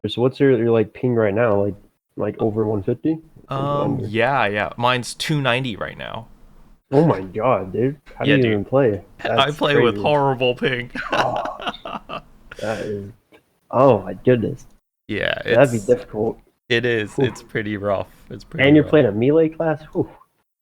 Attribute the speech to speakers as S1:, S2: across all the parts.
S1: So what's your like ping right now? Like over 150?
S2: Yeah. Mine's 290 right now.
S1: Oh my god, dude. How do
S2: Yeah,
S1: you
S2: dude.
S1: even play?
S2: I
S1: That's
S2: play with
S1: crazy.
S2: horrible ping.
S1: Oh, that is. Oh my goodness.
S2: Yeah,
S1: That'd be difficult.
S2: it is.
S1: Whew.
S2: It's pretty rough. It's pretty
S1: And you're
S2: rough.
S1: playing a melee class? Whew.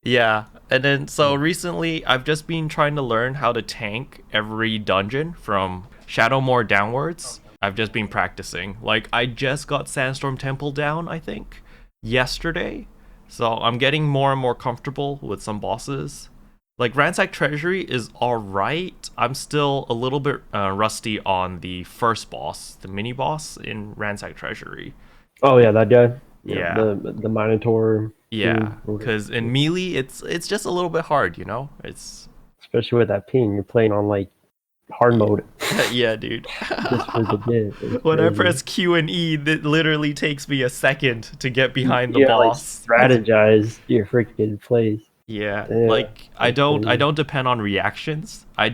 S2: Yeah, and then so recently I've just been trying to learn how to tank every dungeon from Shadowmoor downwards. I've just been practicing. Like I just got Sandstorm Temple down, I think, yesterday. So I'm getting more and more comfortable with some bosses. Like Ransack Treasury is alright. I'm still a little bit rusty on the first boss, the mini boss in Ransack Treasury.
S1: Oh yeah, that guy. Yeah,
S2: Yeah,
S1: the Minotaur
S2: yeah.
S1: king. Or
S2: Because in melee, it's just a little bit hard, you know. It's
S1: especially with that ping, you're playing on like hard mode
S2: yeah, dude.
S1: just for the get. It's
S2: When I
S1: crazy.
S2: press Q and E, it literally takes me a second to get behind the
S1: You gotta like
S2: boss.
S1: strategize your freaking plays.
S2: Yeah,
S1: Yeah,
S2: like
S1: that's
S2: I
S1: crazy.
S2: don't depend on reactions. I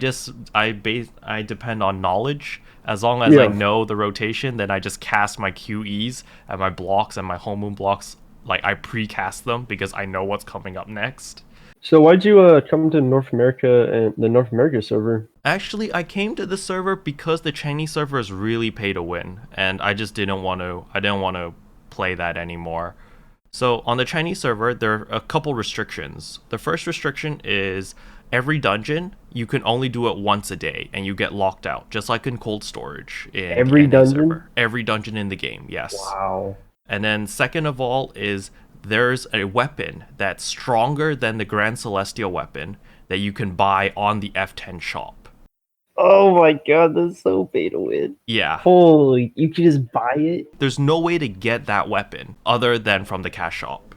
S2: depend on knowledge. As long as I
S1: Yeah.
S2: know the rotation, then I just cast my QEs and my blocks and my whole moon blocks. Like I pre-cast them because I know what's coming up next.
S1: So why'd you come to North America and the North America server?
S2: Actually, I came to the server because the Chinese server is really pay to win, and I just didn't want to. I didn't want to play that anymore. So on the Chinese server, there are a couple restrictions. The first restriction is every dungeon you can only do it once a day, and you get locked out, just like in cold storage in the
S1: Every
S2: NA
S1: dungeon?
S2: server. Every dungeon in the game, yes.
S1: Wow.
S2: And then second of all is there's a weapon that's stronger than the Grand Celestial weapon that you can buy on the F10 shop.
S1: Oh my god, that's so pay to win.
S2: Yeah,
S1: Holy, you can just buy it?
S2: there's no way to get that weapon other than from the cash shop.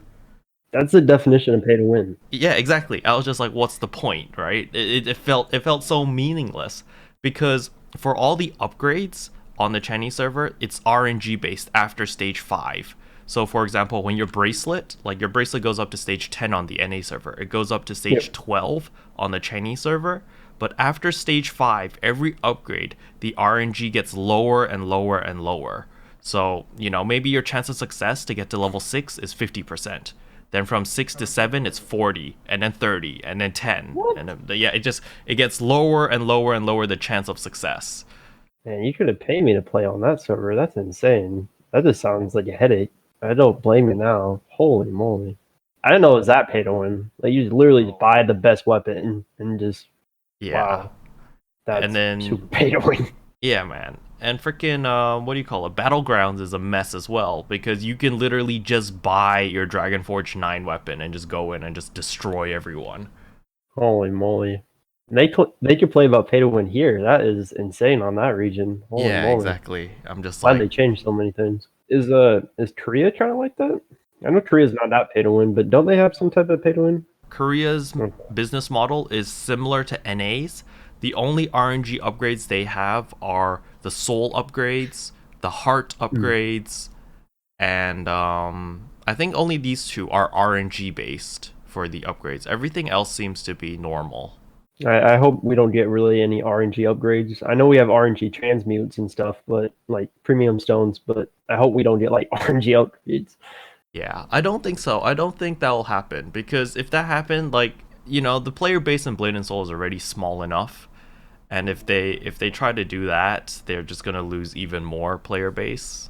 S1: That's the definition of pay to win.
S2: Yeah, exactly. I was just like, what's the point, right? It felt so meaningless because for all the upgrades on the Chinese server, it's RNG based after stage 5. So for example, when your bracelet, like your bracelet goes up to stage 10 on the NA server, it goes up to stage
S1: Yep.
S2: 12 on the Chinese server, but after stage 5, every upgrade, the RNG gets lower and lower and lower. So, you know, maybe your chance of success to get to level 6 is 50%. Then from 6 to 7, it's 40, and then 30, and then 10.
S1: What?
S2: And then, yeah, it gets lower and lower and lower the chance of success.
S1: Man, you could have paid me to play on that server. That's insane. That just sounds like a headache. I don't blame you now. Holy moly. I didn't know it was that pay to win. Like you literally just buy the best weapon and just
S2: Yeah.
S1: wow.
S2: And
S1: That's
S2: then
S1: super pay to win.
S2: yeah, man. And freaking what do you call it? Battlegrounds is a mess as well because you can literally just buy your Dragonforge 9 weapon and just go in and just destroy everyone.
S1: Holy moly. They could play about pay to win here. That is insane on that region. Holy
S2: Yeah,
S1: moly.
S2: exactly. I'm just
S1: Glad
S2: like
S1: they changed so many things. Is Korea kind of like that? I know Korea's not that pay to win, but don't they have some type of pay to win?
S2: Korea's
S1: Okay.
S2: business model is similar to NA's. The only RNG upgrades they have are the soul upgrades, the heart upgrades, and I think only these two are RNG based for the upgrades. Everything else seems to be normal.
S1: I hope we don't get really any RNG upgrades. I know we have RNG transmutes and stuff, but like premium stones, but I hope we don't get like RNG upgrades.
S2: Yeah, I don't think so. I don't think that'll happen because if that happened, like you know, the player base in Blade and Soul is already small enough, and if they try to do that, they're just gonna lose even more player base.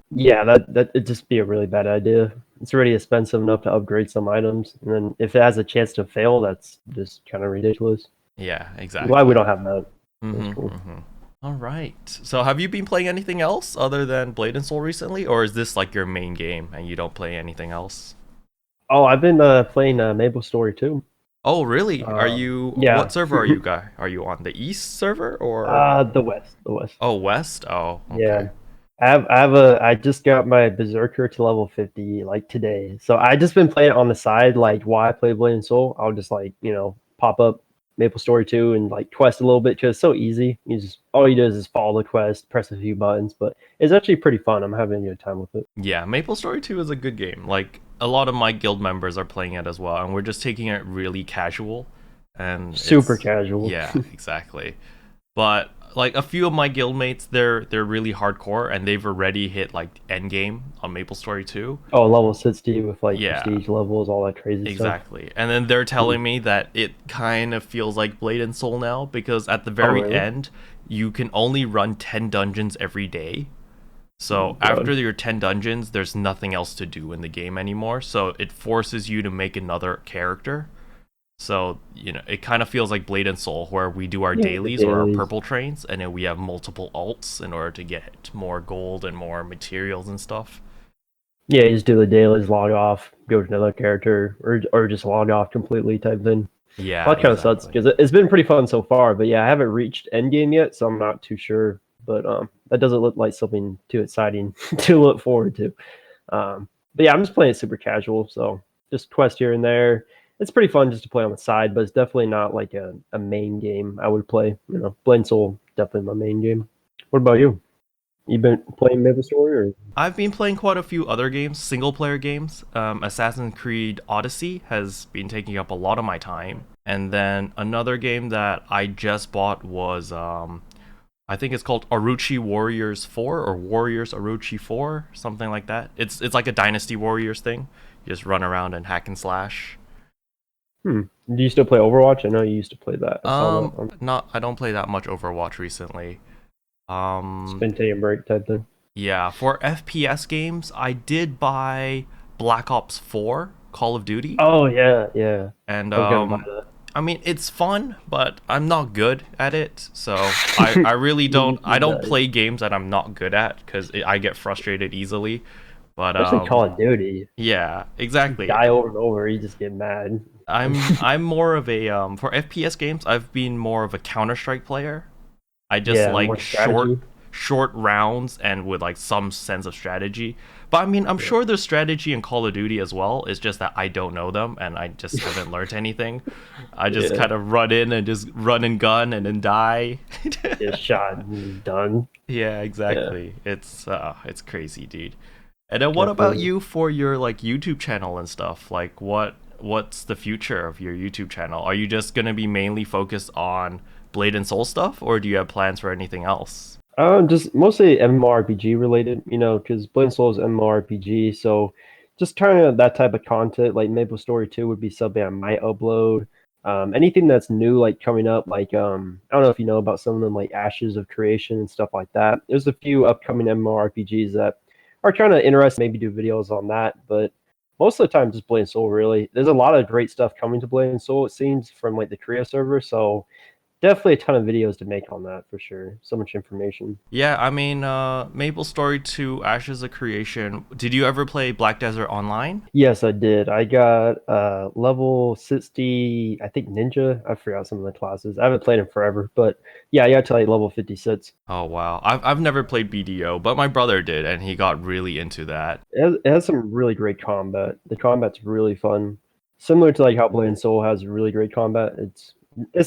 S1: Yeah, that it'd just be a really bad idea. It's already expensive enough to upgrade some items, and then if it has a chance to fail, that's just kind of ridiculous.
S2: Yeah,
S1: Glad we
S2: exactly.
S1: don't have that. That's
S2: Mm-hmm,
S1: cool.
S2: mm-hmm. All right. So have you been playing anything else other than Blade and Soul recently, or is this like your main game and you don't play anything else?
S1: Oh, I've been playing Maple Story too.
S2: Oh, really? Are
S1: Um,
S2: you?
S1: yeah,
S2: What server are you guy? Are you on the East server or?
S1: the West, the West.
S2: Oh, West. Oh,
S1: Yeah,
S2: okay.
S1: I just got my Berserker to level 50 like today. So I just been playing it on the side, like while I play Blade and Soul. I'll just like, pop up Maple Story 2 and like quest a little bit because it's so easy. You just all you do is just follow the quest, press a few buttons, but it's actually pretty fun. I'm having a good time with it.
S2: Yeah, Maple Story 2 is a good game. Like a lot of my guild members are playing it as well, and we're just taking it really casual. and
S1: Super
S2: it's
S1: casual.
S2: yeah, exactly. But like a few of my guildmates, they're really hardcore and they've already hit like end game on MapleStory 2.
S1: Oh, level 60 with like
S2: Yeah,
S1: prestige levels, all that crazy stuff.
S2: exactly. And then they're telling me that it kind of feels like Blade and Soul now because at the
S1: Oh,
S2: very
S1: really?
S2: end, you can only run 10 dungeons every day.
S1: Oh,
S2: So after
S1: God.
S2: your 10 dungeons, there's nothing else to do in the game anymore. So it forces you to make another character. So, it kind of feels like Blade and Soul, where we do our
S1: Yeah, the
S2: dailies or our
S1: dailies.
S2: purple trains, and then we have multiple alts in order to get more gold and more materials and stuff.
S1: Yeah, you just do the dailies, log off, go to another character, or just log off completely type thing.
S2: Yeah,
S1: Well, that kind of sucks
S2: exactly.
S1: because it's been pretty fun so far. But yeah, I haven't reached endgame yet, so I'm not too sure. But that doesn't look like something too exciting to look forward to. But yeah, I'm just playing it super casual, so just quest here and there. It's pretty fun just to play on the side, but it's definitely not like a main game I would play. Blade Soul definitely my main game. What about you? You been playing Maple Story or?
S2: I've been playing quite a few other games, single player games. Assassin's Creed Odyssey has been taking up a lot of my time. And then another game that I just bought was I think it's called Orochi Warriors 4 or Warriors Orochi 4, something like that. It's like a Dynasty Warriors thing. You just run around and hack and slash.
S1: Do you still play Overwatch? I know you used to play that. I saw that on
S2: Not I don't play that much Overwatch recently. Um,
S1: spin take a break type thing.
S2: yeah, for FPS games, I did buy Black Ops 4 Call of Duty,
S1: Oh yeah, yeah.
S2: and
S1: I was gonna buy
S2: I mean it's fun, but I'm not good at it. So I
S1: that.
S2: really
S1: You
S2: I don't
S1: guys.
S2: play games that I'm not good at because I get frustrated easily. But
S1: Especially Call of Duty.
S2: yeah,
S1: You
S2: exactly.
S1: die over and over, you just get mad.
S2: I'm more of a for FPS games, I've been more of a Counter-Strike player. I just
S1: Yeah, more
S2: like
S1: strategy.
S2: short rounds and with like some sense of strategy. But I mean, I'm
S1: Yeah.
S2: sure there's strategy in Call of Duty as well. It's just that I don't know them and I just haven't learned anything. I just
S1: Yeah.
S2: kind of run in and just run and gun and then die.
S1: Get shot and done.
S2: Yeah,
S1: Yeah,
S2: exactly. It's crazy, dude. And then what about
S1: definitely.
S2: you for your like YouTube channel and stuff? Like what's the future of your YouTube channel? Are you just going to be mainly focused on Blade and Soul stuff or do you have plans for anything else?
S1: Just mostly MMORPG related, because Blade and Soul is MMORPG, so just kind of that type of content, like Maple Story 2 would be something I might upload. Anything that's new, like coming up, like I don't know if you know about some of them, like Ashes of Creation and stuff like that. There's a few upcoming MMORPGs that are kind of interesting. Maybe do videos on that, but most of the time, just Blade and Soul. Really, there's a lot of great stuff coming to Blade and Soul. It seems from like the Korea server, so definitely a ton of videos to make on that for sure. So much information.
S2: Yeah, I mean, Maple Story 2 Ashes of Creation. Did you ever play Black Desert Online?
S1: Yes, I did. I got level 60, I think ninja. I forgot some of the classes. I haven't played in forever, but yeah, I got to like level 56.
S2: Oh wow. I've never played BDO, but my brother did and he got really into that.
S1: It has some really great combat. The combat's really fun. Similar to like how Blade and Soul has really great combat. It's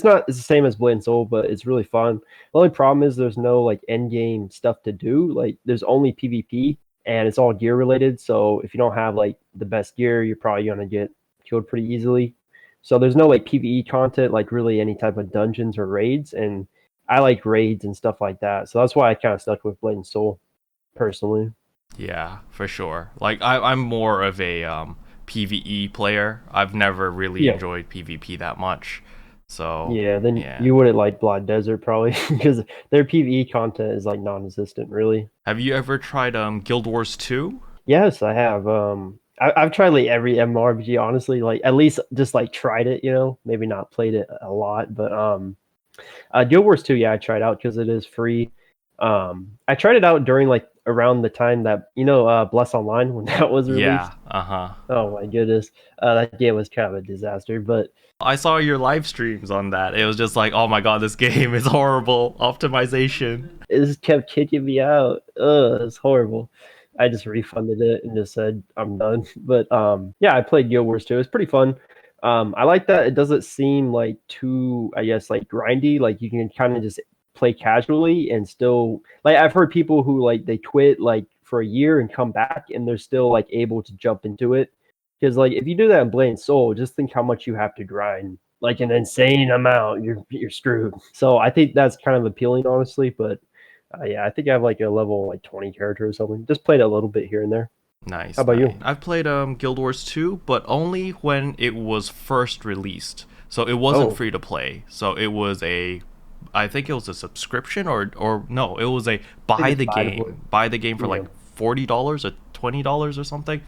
S1: the same as Blade and Soul, but it's really fun. The only problem is there's no like end game stuff to do. Like there's only PvP and it's all gear related. So if you don't have like the best gear, you're probably gonna get killed pretty easily. So there's no like PvE content, like really any type of dungeons or raids. And I like raids and stuff like that. So that's why I kind of stuck with Blade and Soul personally.
S2: Yeah, for sure. Like I'm more of a PvE player. I've never really
S1: Yeah.
S2: enjoyed PvP that much. So,
S1: Yeah, then
S2: yeah.
S1: you wouldn't like Blood Desert probably because their PvE content is like non-existent, really.
S2: Have you ever tried Guild Wars 2?
S1: Yes, I have. I've tried like every MMORPG, honestly. Like at least just like tried it, maybe not played it a lot, but Guild Wars 2, yeah, I tried out because it is free. I tried it out during like around the time that Bless Online when that was
S2: Yeah,
S1: released.
S2: uh-huh.
S1: Oh my goodness, that game was kind of a disaster, but
S2: I saw your live streams on that. It was just like, "Oh my god, this game is horrible. Optimization."
S1: it just kept kicking me out. Ugh, it's horrible. I just refunded it and just said I'm done. But yeah, I played Guild Wars 2. It's pretty fun. I like that it doesn't seem like too, I guess, like grindy. Like you can kind of just play casually and still like I've heard people who like they quit like for a year and come back and they're still like able to jump into it. Because like if you do that in Blade and Soul, just think how much you have to grind like an insane amount, you're screwed. So I think that's kind of appealing, honestly. But yeah, I think I have like a level like 20 character or something. Just played a little bit here and there. How
S2: Nice,
S1: about
S2: nice.
S1: you?
S2: I've played Guild Wars 2, but only when it was first released. So it wasn't
S1: Oh,
S2: free to play. So it was a I think it was a subscription or no, it was a
S1: I think it's buy to play.
S2: Buy the game for
S1: Yeah,
S2: like $40 or $20 or something.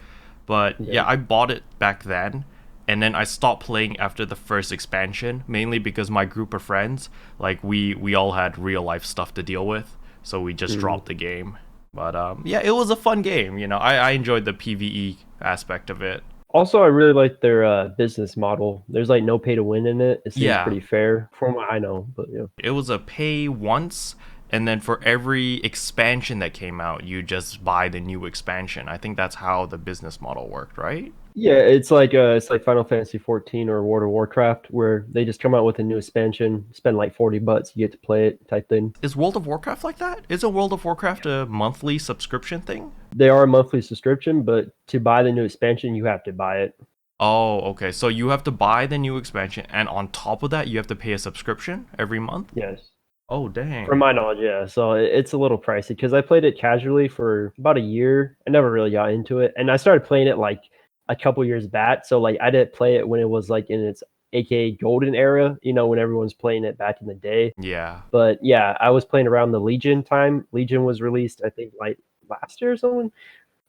S2: But
S1: yeah.
S2: yeah, I bought it back then and then I stopped playing after the first expansion, mainly because my group of friends, like we all had real life stuff to deal with, so we just
S1: Mhm.
S2: dropped the game. But yeah, it was a fun game. I enjoyed the PvE aspect of it.
S1: Also, I really like their business model. There's like no pay to win in it. It seems
S2: Yeah,
S1: pretty fair from what I know. But yeah.
S2: it was a pay once, and then for every expansion that came out, you just buy the new expansion. I think that's how the business model worked, right?
S1: Yeah, it's like Final Fantasy 14 or World of Warcraft, where they just come out with a new expansion, spend like 40 bucks, you get to play it type thing.
S2: Is World of Warcraft like that? Isn't World of Warcraft a monthly subscription thing?
S1: They are a monthly subscription, but to buy the new expansion, you have to buy it.
S2: Oh, okay. So you have to buy the new expansion, and on top of that, you have to pay a subscription every month?
S1: Yes.
S2: Oh,
S1: From
S2: dang.
S1: my knowledge, yeah. So it's a little pricey because I played it casually for about a year. I never really got into it, and I started playing it like a couple years back. So like I didn't play it when it was like in its AKA golden era, when everyone's playing it back in the day.
S2: Yeah.
S1: But yeah, I was playing around the Legion time. Legion was released, I think, like last year or something.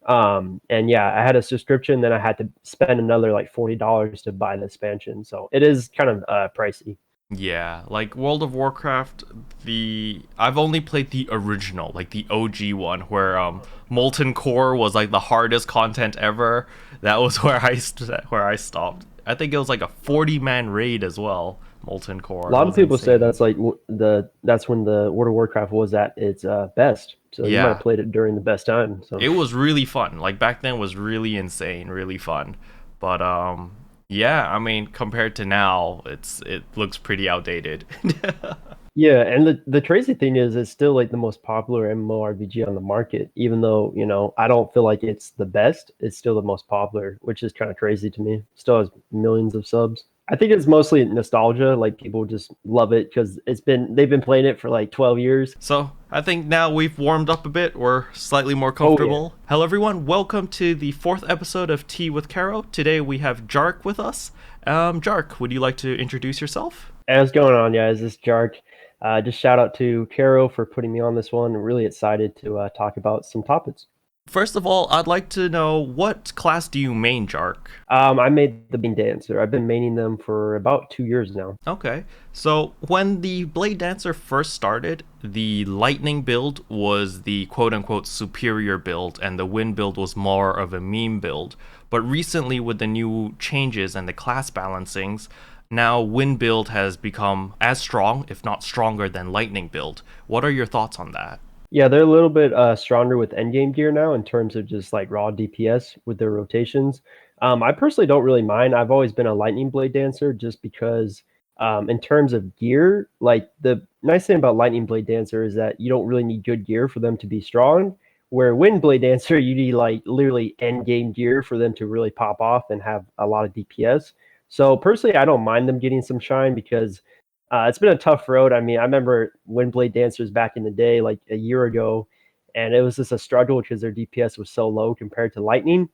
S1: And yeah, I had a subscription, then I had to spend another like $40 to buy the expansion. So it is kind of pricey.
S2: Yeah, like World of Warcraft, the I've only played the original, like the OG one, where Molten Core was like the hardest content ever. That was where I stopped. I think it was like a 40-man raid as well. Molten
S1: A
S2: Core, it
S1: lot of
S2: was
S1: people say
S2: insane.
S1: that's like that's when the World of Warcraft was at its best. So you might have
S2: Yeah,
S1: played it during the best time. So
S2: it was really fun. Like back then was really insane, really fun. But yeah, I mean compared to now, it looks pretty outdated.
S1: yeah, and the crazy thing is, it's still like the most popular MMORPG on the market. Even though I don't feel like it's the best, it's still the most popular, which is kind of crazy to me. Still has millions of subs. I think it's mostly nostalgia. Like people just love it because they've been playing it for like 12 years.
S2: So, I think now we've warmed up a bit, we're slightly more
S1: Oh yeah.
S2: comfortable. Hello, everyone. Welcome to the fourth episode of Tea with Kero. Today we have Jark with us. Jark, would you like to introduce yourself?
S1: Hey, what's going on, guys? This is Jark. Just shout out to Kero for putting me on this one. I'm really excited to talk about some topics.
S2: First of all, I'd like to know what class do you main, Jark?
S1: I made the Bean Dancer. I've been maining them for about 2 years now.
S2: Okay. So, when the Blade Dancer first started, the Lightning build was the quote unquote superior build, and the Wind build was more of a meme build. But recently, with the new changes and the class balancings, now Wind build has become as strong, if not stronger, than Lightning build. What are your thoughts on that?
S1: Yeah, they're a little bit stronger with endgame gear now in terms of just like raw DPS with their rotations. I personally don't really mind. I've always been a Lightning Blade Dancer just because, in terms of gear, like the nice thing about Lightning Blade Dancer is that you don't really need good gear for them to be strong. Where Wind Blade Dancer, you need like literally endgame gear for them to really pop off and have a lot of DPS. So personally, I don't mind them getting some shine because it's been a tough road. I mean, I remember Windblade Dancers back in the day, like a year ago, and it was just a struggle because their DPS was so low compared to Lightning.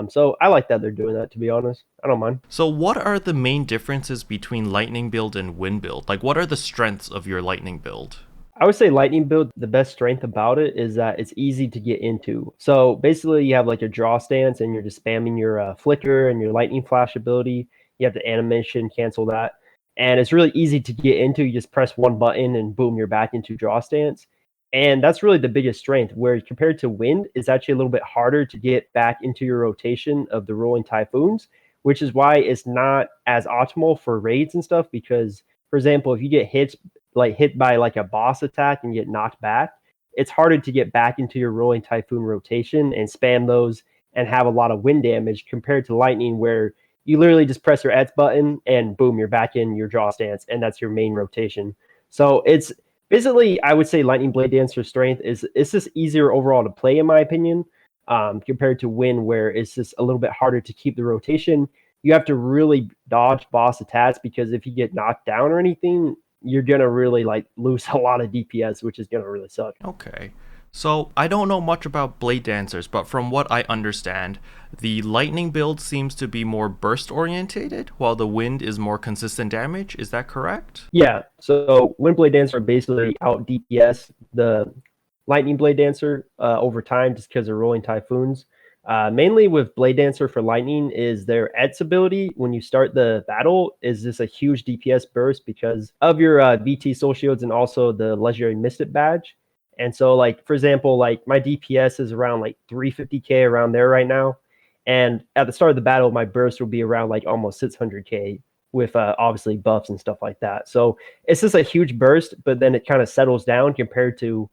S1: So I like that they're doing that. To be honest, I don't mind.
S2: So, what are the main differences between Lightning build and Wind build? Like, what are the strengths of your Lightning build?
S1: I would say Lightning build, the best strength about it is that it's easy to get into. So basically, you have like a draw stance and you're just spamming your flicker and your lightning flash ability. You have the animation, cancel that. And it's really easy to get into. You just press one button and boom, you're back into draw stance. And that's really the biggest strength. Where compared to wind, it's actually a little bit harder to get back into your rotation of the rolling typhoons, which is why it's not as optimal for raids and stuff. Because, for example, if you get hit by like a boss attack and get knocked back, it's harder to get back into your rolling typhoon rotation and spam those and have a lot of wind damage compared to lightning, where you literally just press your X button and boom, you're back in your draw stance, and that's your main rotation. So it's basically, I would say Lightning Blade Dancer's strength is it's just easier overall to play, in my opinion, compared to Wind, where it's just a little bit harder to keep the rotation. you have to really dodge boss attacks, because if you get knocked down or anything, you're gonna really like lose a lot of DPS, which is gonna really suck.
S2: Okay. So I don't know much about Blade Dancers, but from what I understand, the lightning build seems to be more burst orientated, while the wind is more consistent damage. Is that correct?
S1: Yeah, so Wind Blade Dancer basically out DPS the Lightning Blade Dancer over time, just because of rolling typhoons. Mainly with Blade Dancer for Lightning is their Et's ability when you start the battle is just a huge DPS burst because of your BT Soul Shields and also the Legendary Mystic Badge. And so, like, for example, like my DPS is around like 350k around there right now. And at the start of the battle, my burst will be around like almost 600k with obviously buffs and stuff like that. So it's just a huge burst, but then it kind of settles down compared to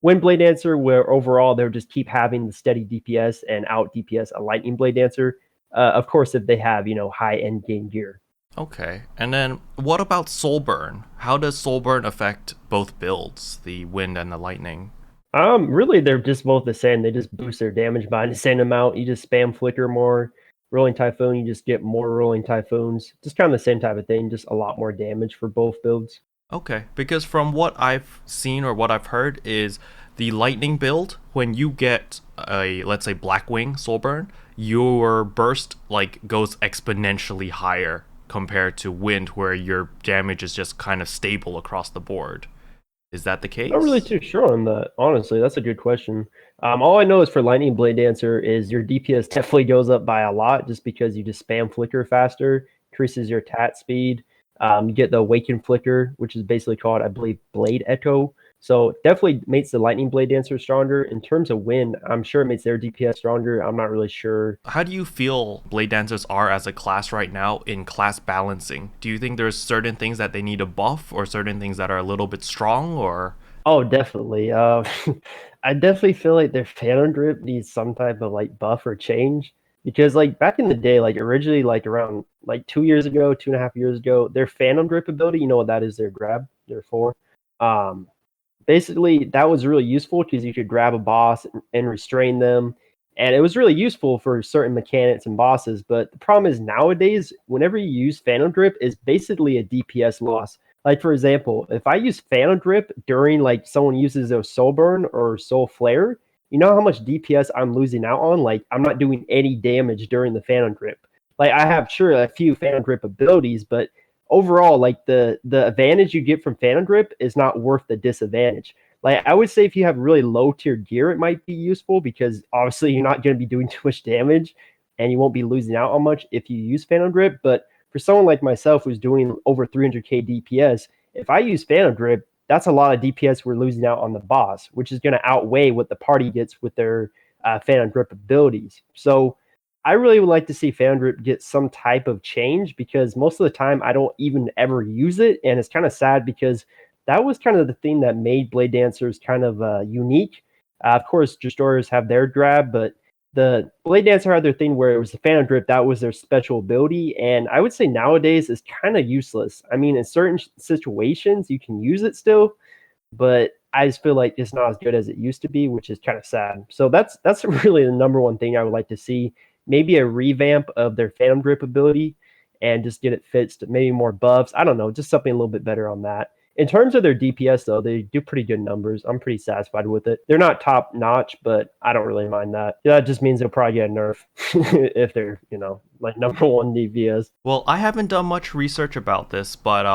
S1: Wind Blade Dancer, where overall they'll just keep having the steady DPS and out DPS a Lightning Blade Dancer. Of course, if they have, high end game gear.
S2: Okay. And then what about Soulburn? How does Soulburn affect both builds, the wind and the lightning?
S1: Really, they're just both the same. They just boost their damage by the same amount. You just spam flicker more. Rolling Typhoon, you just get more Rolling Typhoons. Just kind of the same type of thing, just a lot more damage for both builds.
S2: Okay, because from what I've seen or what I've heard is the lightning build, when you get a, let's say, Blackwing Soulburn, your burst like goes exponentially higher compared to wind, where your damage is just kind of stable across the board. Is that the case?
S1: Not really too sure on that. Honestly, that's a good question. All I know is for Lightning Blade Dancer is your DPS definitely goes up by a lot just because you just spam flicker faster, increases your tat speed. You get the Awaken Flicker, which is basically called, I believe, Blade Echo. So definitely makes the Lightning Blade Dancer stronger. In terms of wind, I'm sure it makes their DPS stronger. I'm not really sure.
S2: How do you feel Blade Dancers are as a class right now in class balancing? Do you think there's certain things that they need to buff or certain things that are a little bit strong, or?
S1: Oh, definitely. I definitely feel like their Phantom Drip needs some type of like buff or change, because like back in the day, like originally like around like 2 years ago, 2.5 years ago, their Phantom Drip ability, you know what that is? Their grab, their four. Um, Basically that was really useful because you could grab a boss and restrain them, and it was really useful for certain mechanics and bosses. But the problem is nowadays, whenever you use Phantom Drip, is basically a DPS loss. Like for example, if I use Phantom Drip during like someone uses a Soul Burn or Soul Flare, you know how much DPS I'm losing out on? Like I'm not doing any damage during the Phantom Drip. Like I have sure a few Phantom Drip abilities, but overall, like the advantage you get from Phantom Grip is not worth the disadvantage. Like I would say, if you have really low tier gear, it might be useful because obviously you're not going to be doing too much damage, and you won't be losing out on much if you use Phantom Grip. But for someone like myself who's doing over 300k DPS, if I use Phantom Grip, that's a lot of DPS we're losing out on the boss, which is going to outweigh what the party gets with their Phantom Grip abilities. So I really would like to see Phantom Grip get some type of change, because most of the time I don't even ever use it. And it's kind of sad because that was kind of the thing that made Blade Dancers kind of unique. Of course, Destroyers have their grab, but the Blade Dancer had their thing where it was the Phantom Grip, that was their special ability. And I would say nowadays it's kind of useless. I mean, in certain situations, you can use it still, but I just feel like it's not as good as it used to be, which is kind of sad. So that's really the number one thing I would like to see. Maybe a revamp of their Phantom Grip ability and just get it fixed. Maybe more buffs. I don't know, just something a little bit better on that. In terms of their DPS, though, they do pretty good numbers. I'm pretty satisfied with it. They're not top notch, but I don't really mind that. That just means they'll probably get a nerf if they're, like number one DPS.
S2: Well, I haven't done much research about this, but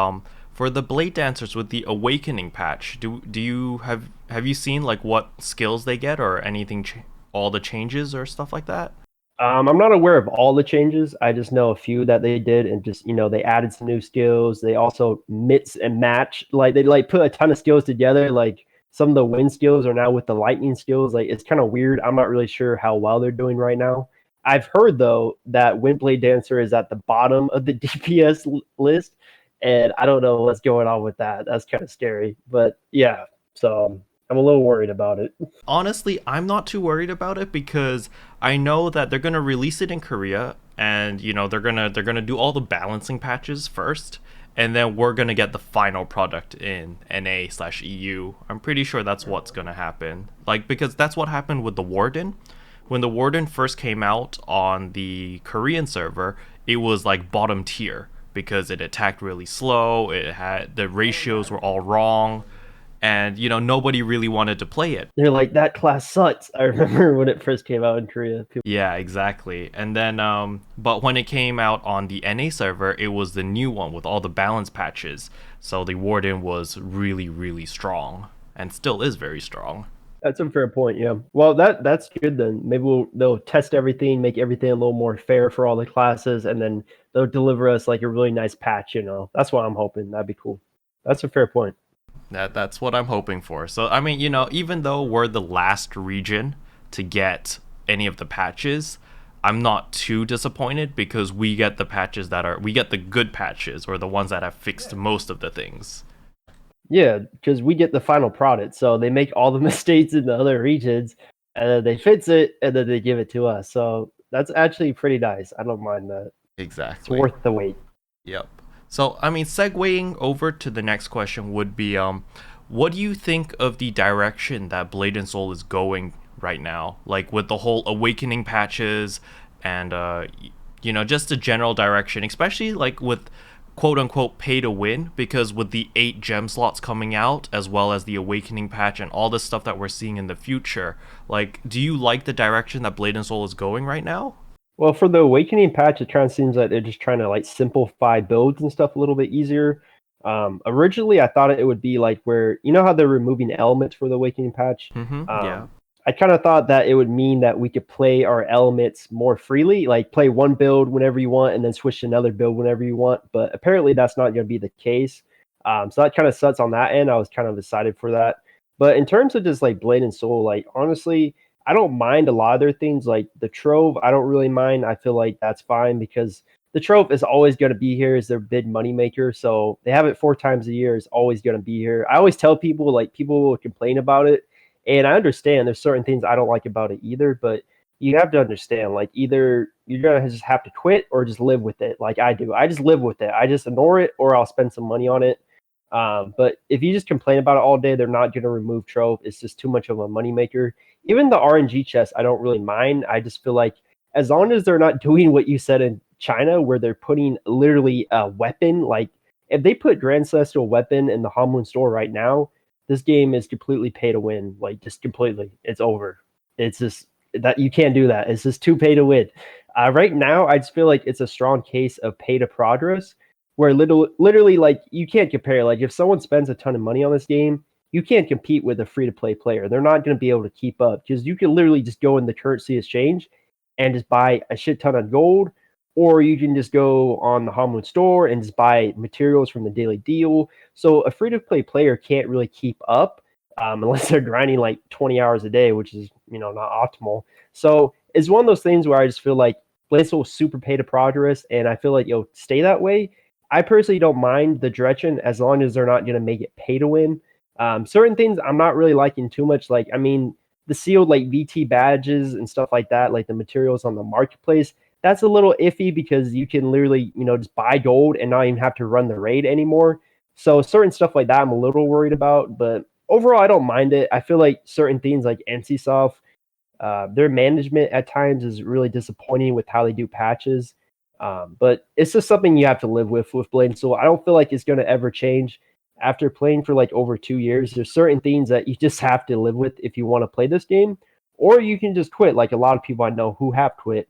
S2: for the Blade Dancers with the Awakening patch, do you have you seen like what skills they get or anything, all the changes or stuff like that?
S1: I'm not aware of all the changes. I just know a few that they did, and just they added some new skills. They also mix and match, like they like put a ton of skills together. Like some of the wind skills are now with the lightning skills. Like it's kind of weird. I'm not really sure how well they're doing right now. I've heard though that Windblade Dancer is at the bottom of the DPS list, and I don't know what's going on with that. That's kind of scary, but yeah. So I'm a little worried about it.
S2: Honestly, I'm not too worried about it because I know that they're gonna release it in Korea, and they're gonna do all the balancing patches first, and then we're gonna get the final product in NA/EU. I'm pretty sure that's what's gonna happen. Like because that's what happened with the Warden. when the Warden first came out on the Korean server, it was like bottom tier because it attacked really slow. It had the ratios were all wrong, and nobody really wanted to play it.
S1: They're like, that class sucks. I remember when it first came out in Korea.
S2: Yeah, exactly. And then, but when it came out on the NA server, it was the new one with all the balance patches. So the Warden was really, really strong, and still is very strong.
S1: That's a fair point. Yeah. Well, that's good then. Maybe they'll test everything, make everything a little more fair for all the classes, and then they'll deliver us like a really nice patch. That's what I'm hoping. That'd be cool. That's a fair point.
S2: That's what I'm hoping for. So I mean, even though we're the last region to get any of the patches, I'm not too disappointed because we get the patches we get the good patches, or the ones that have fixed most of the things.
S1: Yeah, because we get the final product. So they make all the mistakes in the other regions, and then they fix it, and then they give it to us. So that's actually pretty nice. I don't mind that.
S2: Exactly.
S1: It's worth the wait.
S2: Yep. So, I mean, segueing over to the next question would be, what do you think of the direction that Blade and Soul is going right now? Like with the whole awakening patches and, just the general direction, especially like with quote unquote pay to win, because with the 8 gem slots coming out, as well as the awakening patch and all the stuff that we're seeing in the future, like, do you like the direction that Blade and Soul is going right now?
S1: Well, for the Awakening patch, it kind of seems like they're just trying to like simplify builds and stuff a little bit easier. Originally, I thought it would be like where how they're removing elements for the Awakening patch.
S2: Yeah.
S1: I kind of thought that it would mean that we could play our elements more freely, like play one build whenever you want and then switch to another build whenever you want. But apparently, that's not going to be the case. So that kind of sucks on that end. I was kind of excited for that. But in terms of just like Blade and Soul, like honestly, I don't mind a lot of their things. Like the Trove, I don't really mind. I feel like that's fine because the Trove is always going to be here as their big moneymaker. So they have it 4 times a year. It's always going to be here. I always tell people, like, people will complain about it. And I understand there's certain things I don't like about it either. But you have to understand, like, either you're going to just have to quit or just live with it like I do. I just live with it. I just ignore it or I'll spend some money on it. But if you just complain about it all day, they're not going to remove Trove. It's just too much of a moneymaker. Even the RNG chest, I don't really mind. I just feel like as long as they're not doing what you said in China, where they're putting literally a weapon, like if they put Grand Celestial weapon in the Hamlin store right now, this game is completely pay to win. Like just completely, it's over. It's just that you can't do that. It's just too pay to win. Right now, I just feel like it's a strong case of pay to progress, where literally like you can't compare. Like if someone spends a ton of money on this game, you can't compete with a free to play player. They're not going to be able to keep up because you can literally just go in the currency exchange and just buy a shit ton of gold, or you can just go on the Hamlin store and just buy materials from the daily deal. So a free to play player can't really keep up unless they're grinding like 20 hours a day, which is not optimal. So it's one of those things where I just feel like Blaze will super pay to progress, and I feel like you'll stay that way. I personally don't mind the direction as long as they're not going to make it pay to win. Certain things I'm not really liking too much. Like, I mean, the sealed like VT badges and stuff like that, like the materials on the marketplace, that's a little iffy because you can literally, just buy gold and not even have to run the raid anymore. So certain stuff like that I'm a little worried about, but overall I don't mind it. I feel like certain things like NCSoft, their management at times is really disappointing with how they do patches. But it's just something you have to live with Blade and Soul. I don't feel like it's going to ever change. After playing for like over 2 years, there's certain things that you just have to live with if you want to play this game, or you can just quit. Like a lot of people I know who have quit.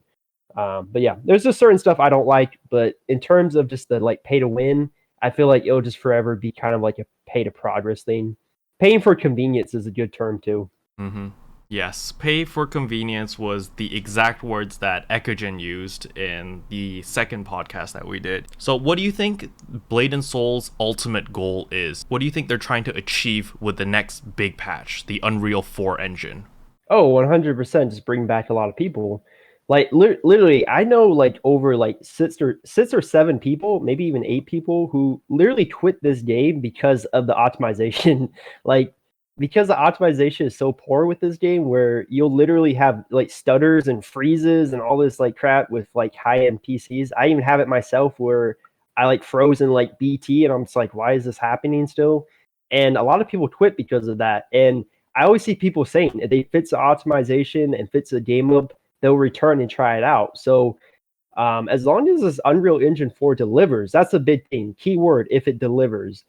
S1: But yeah, there's just certain stuff I don't like. But in terms of just the like pay to win, I feel like it'll just forever be kind of like a pay to progress thing. Paying for convenience is a good term too.
S2: Mm-hmm. Yes, pay for convenience was the exact words that Ekogen used in the second podcast that we did. So what do you think Blade and Soul's ultimate goal is? What do you think they're trying to achieve with the next big patch, the Unreal 4 engine?
S1: Oh, 100% just bring back a lot of people. Like literally, I know like over like six or seven people, maybe even 8 people who literally quit this game because of the optimization. Like because the optimization is so poor with this game, where you'll literally have like stutters and freezes and all this like crap with like high end PCs. I even have it myself where I like froze in like BT, and I'm just like, why is this happening still? And a lot of people quit because of that. And I always see people saying if they fits the optimization and fits the game loop, they'll return and try it out. So as long as this Unreal Engine 4 delivers, that's a big thing. Keyword, if it delivers.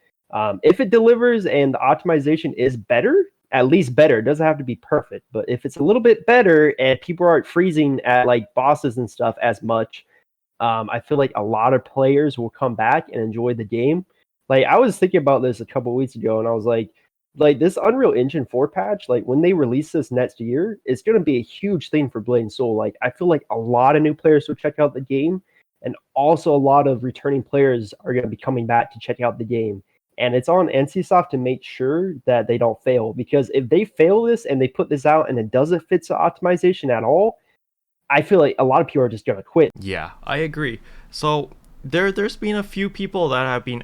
S1: If it delivers and the optimization is better, at least better. It doesn't have to be perfect, but if it's a little bit better and people aren't freezing at like bosses and stuff as much, I feel like a lot of players will come back and enjoy the game. Like I was thinking about this a couple weeks ago, and I was like this Unreal Engine 4 patch, like when they release this next year, it's going to be a huge thing for Blade and Soul. Like I feel like a lot of new players will check out the game, and also a lot of returning players are going to be coming back to check out the game. And it's on NCSoft to make sure that they don't fail, because if they fail this and they put this out and it doesn't fit the optimization at all, I feel like a lot of people are just going to quit.
S2: Yeah, I agree. So there's been a few people that have been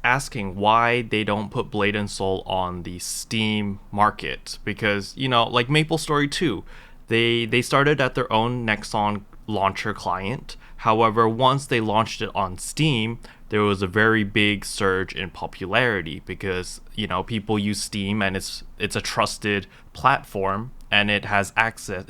S2: asking why they don't put Blade and Soul on the Steam market, because like MapleStory 2, they started at their own Nexon launcher client. However, once they launched it on Steam, there was a very big surge in popularity because people use Steam and it's a trusted platform, and it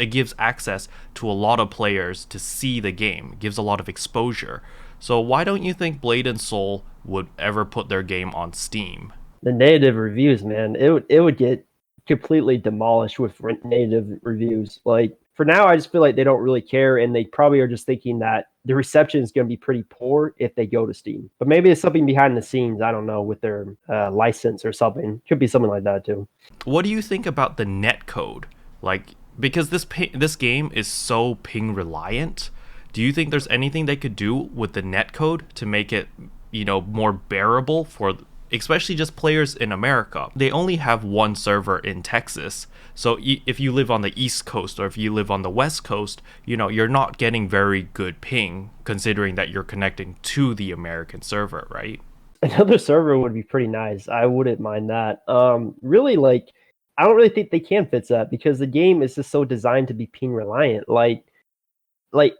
S2: gives access to a lot of players to see the game. It gives a lot of exposure. So why don't you think Blade and Soul would ever put their game on Steam?
S1: The negative reviews, man, it would get completely demolished with negative reviews. Like for now, I just feel like they don't really care, and they probably are just thinking that the reception is going to be pretty poor if they go to Steam. But maybe it's something behind the scenes, I don't know, with their license or something. Could be something like that too.
S2: What do you think about the netcode? Like, because this game is so ping reliant, do you think there's anything they could do with the netcode to make it, more bearable for especially just players in America? They only have one server in Texas. So if you live on the East Coast or if you live on the West Coast, you're not getting very good ping considering that you're connecting to the American server, right?
S1: Another server would be pretty nice. I wouldn't mind that. Really, like, I don't really think they can fix that because the game is just so designed to be ping reliant. Like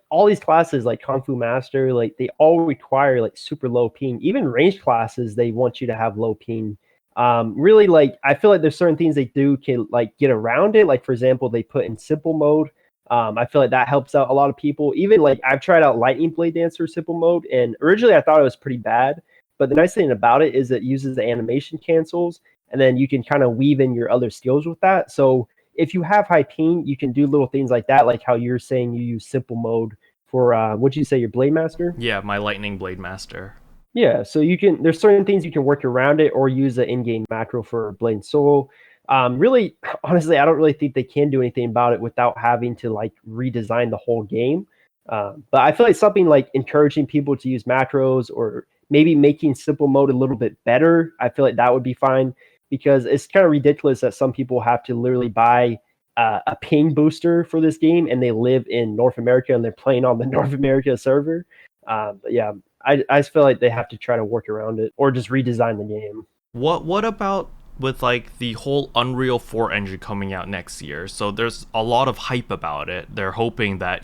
S1: all these classes like Kung Fu Master, like they all require like super low ping. Even ranged classes, they want you to have low ping. Really, like I feel like there's certain things they do can like get around it. Like for example, they put in simple mode. I feel like that helps out a lot of people. Even like I've tried out Lightning Blade Dancer simple mode, and originally I thought it was pretty bad. But the nice thing about it is it uses the animation cancels, and then you can kind of weave in your other skills with that. So if you have high ping, you can do little things like that, like how you're saying you use simple mode for what'd you say, your Blade Master?
S2: Yeah, my Lightning Blade Master.
S1: Yeah, so there's certain things you can work around it or use the in-game macro for Blade and Soul. Really, honestly, I don't really think they can do anything about it without having to like redesign the whole game. But I feel like something like encouraging people to use macros or maybe making simple mode a little bit better, I feel like that would be fine. Because it's kind of ridiculous that some people have to literally buy a ping booster for this game, and they live in North America and they're playing on the North America server. But yeah, I just feel like they have to try to work around it or just redesign the game.
S2: What about with like the whole Unreal 4 engine coming out next year? So there's a lot of hype about it. They're hoping that,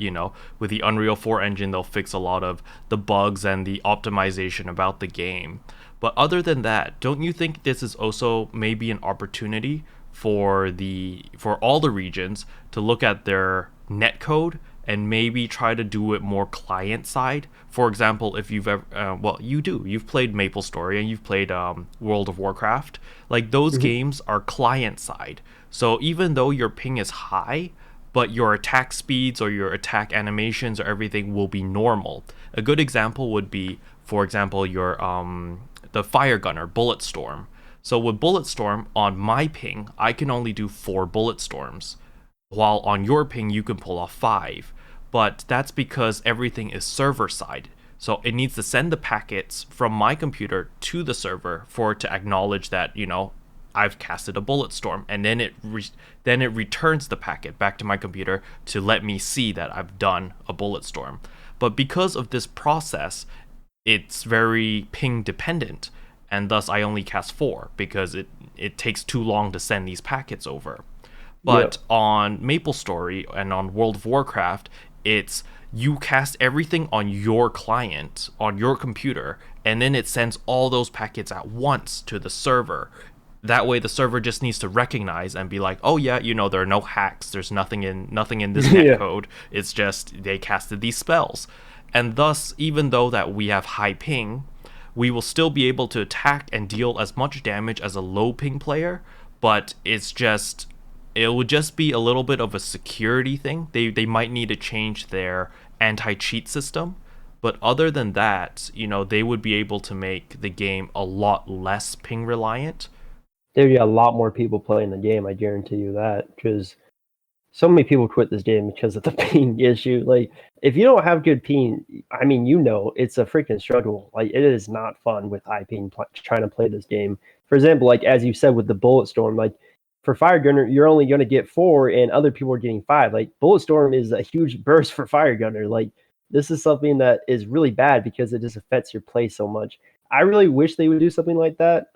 S2: with the Unreal 4 engine, they'll fix a lot of the bugs and the optimization about the game. But other than that, don't you think this is also maybe an opportunity for all the regions to look at their netcode and maybe try to do it more client side? For example, if you've ever, you've played MapleStory and you've played World of Warcraft. Like those games are client side. So even though your ping is high, but your attack speeds or your attack animations or everything will be normal. A good example would be, for example, your the fire gunner Bulletstorm. So with Bulletstorm on my ping, I can only do 4 Bulletstorms, while on your ping you can pull off 5. But that's because everything is server side. So it needs to send the packets from my computer to the server for it to acknowledge that, I've casted a Bulletstorm, and then it returns the packet back to my computer to let me see that I've done a Bulletstorm. But because of this process, it's very ping dependent, and thus I only cast 4 because it takes too long to send these packets over. But on MapleStory and on World of Warcraft, it's you cast everything on your client, on your computer, and then it sends all those packets at once to the server. That way the server just needs to recognize and be like, oh yeah, there are no hacks, there's nothing in this
S1: Yeah.
S2: netcode, it's just they casted these spells. And thus, even though that we have high ping, we will still be able to attack and deal as much damage as a low ping player, but it would just be a little bit of a security thing. They might need to change their anti-cheat system, but other than that, they would be able to make the game a lot less ping reliant.
S1: There'd be a lot more people playing the game, I guarantee you that, because so many people quit this game because of the ping issue. Like, if you don't have good ping, I mean, it's a freaking struggle. Like, it is not fun with high ping trying to play this game. For example, like as you said with the bullet storm, like for Fire Gunner, you're only going to get 4, and other people are getting 5. Like, bullet storm is a huge burst for Fire Gunner. Like, this is something that is really bad because it just affects your play so much. I really wish they would do something like that.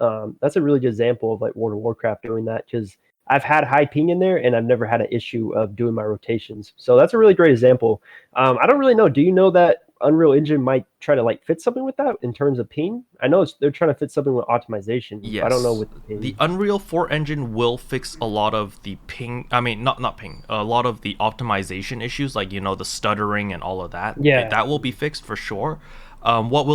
S1: That's a really good example of like World of Warcraft doing that, because I've had high ping in there and I've never had an issue of doing my rotations. So that's a really great example. I don't really know. Do you know that Unreal Engine might try to like fit something with that in terms of ping? I know they're trying to fit something with optimization. But I don't know
S2: Yes.
S1: with the ping.
S2: The Unreal 4 engine will fix a lot of the ping, I mean, not ping, a lot of the optimization issues, like, the stuttering and all of that.
S1: Yeah.
S2: That will be fixed for sure. What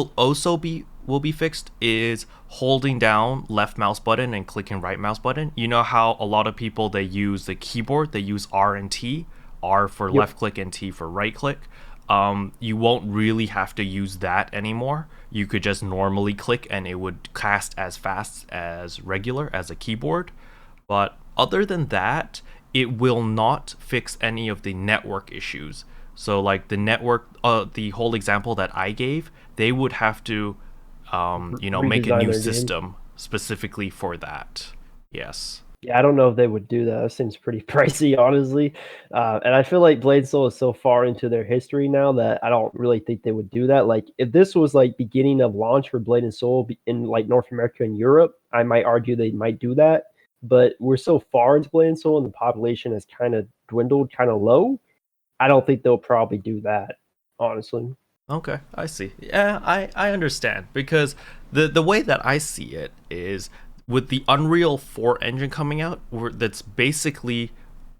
S2: will be fixed is holding down left mouse button and clicking right mouse button. You know how a lot of people, they use the keyboard, they use R and T, R for
S1: Yep.
S2: left click and T for right click. You won't really have to use that anymore. You could just normally click and it would cast as fast as regular as a keyboard. But other than that, it will not fix any of the network issues. So like the network, the whole example that I gave, they would have to, make a
S1: Redesign
S2: new
S1: their game.
S2: system specifically for that. Yes.
S1: Yeah, I don't know if they would do that. That seems pretty pricey, honestly. And I feel like Blade Soul is so far into their history now that I don't really think they would do that. Like, if this was like beginning of launch for Blade and Soul in like North America and Europe, I might argue they might do that. But we're so far into Blade and Soul, and the population has kind of dwindled, kind of low. I don't think they'll probably do that, honestly.
S2: Okay, I see. Yeah, I understand, because the way that I see it is with the Unreal 4 engine coming out, that's basically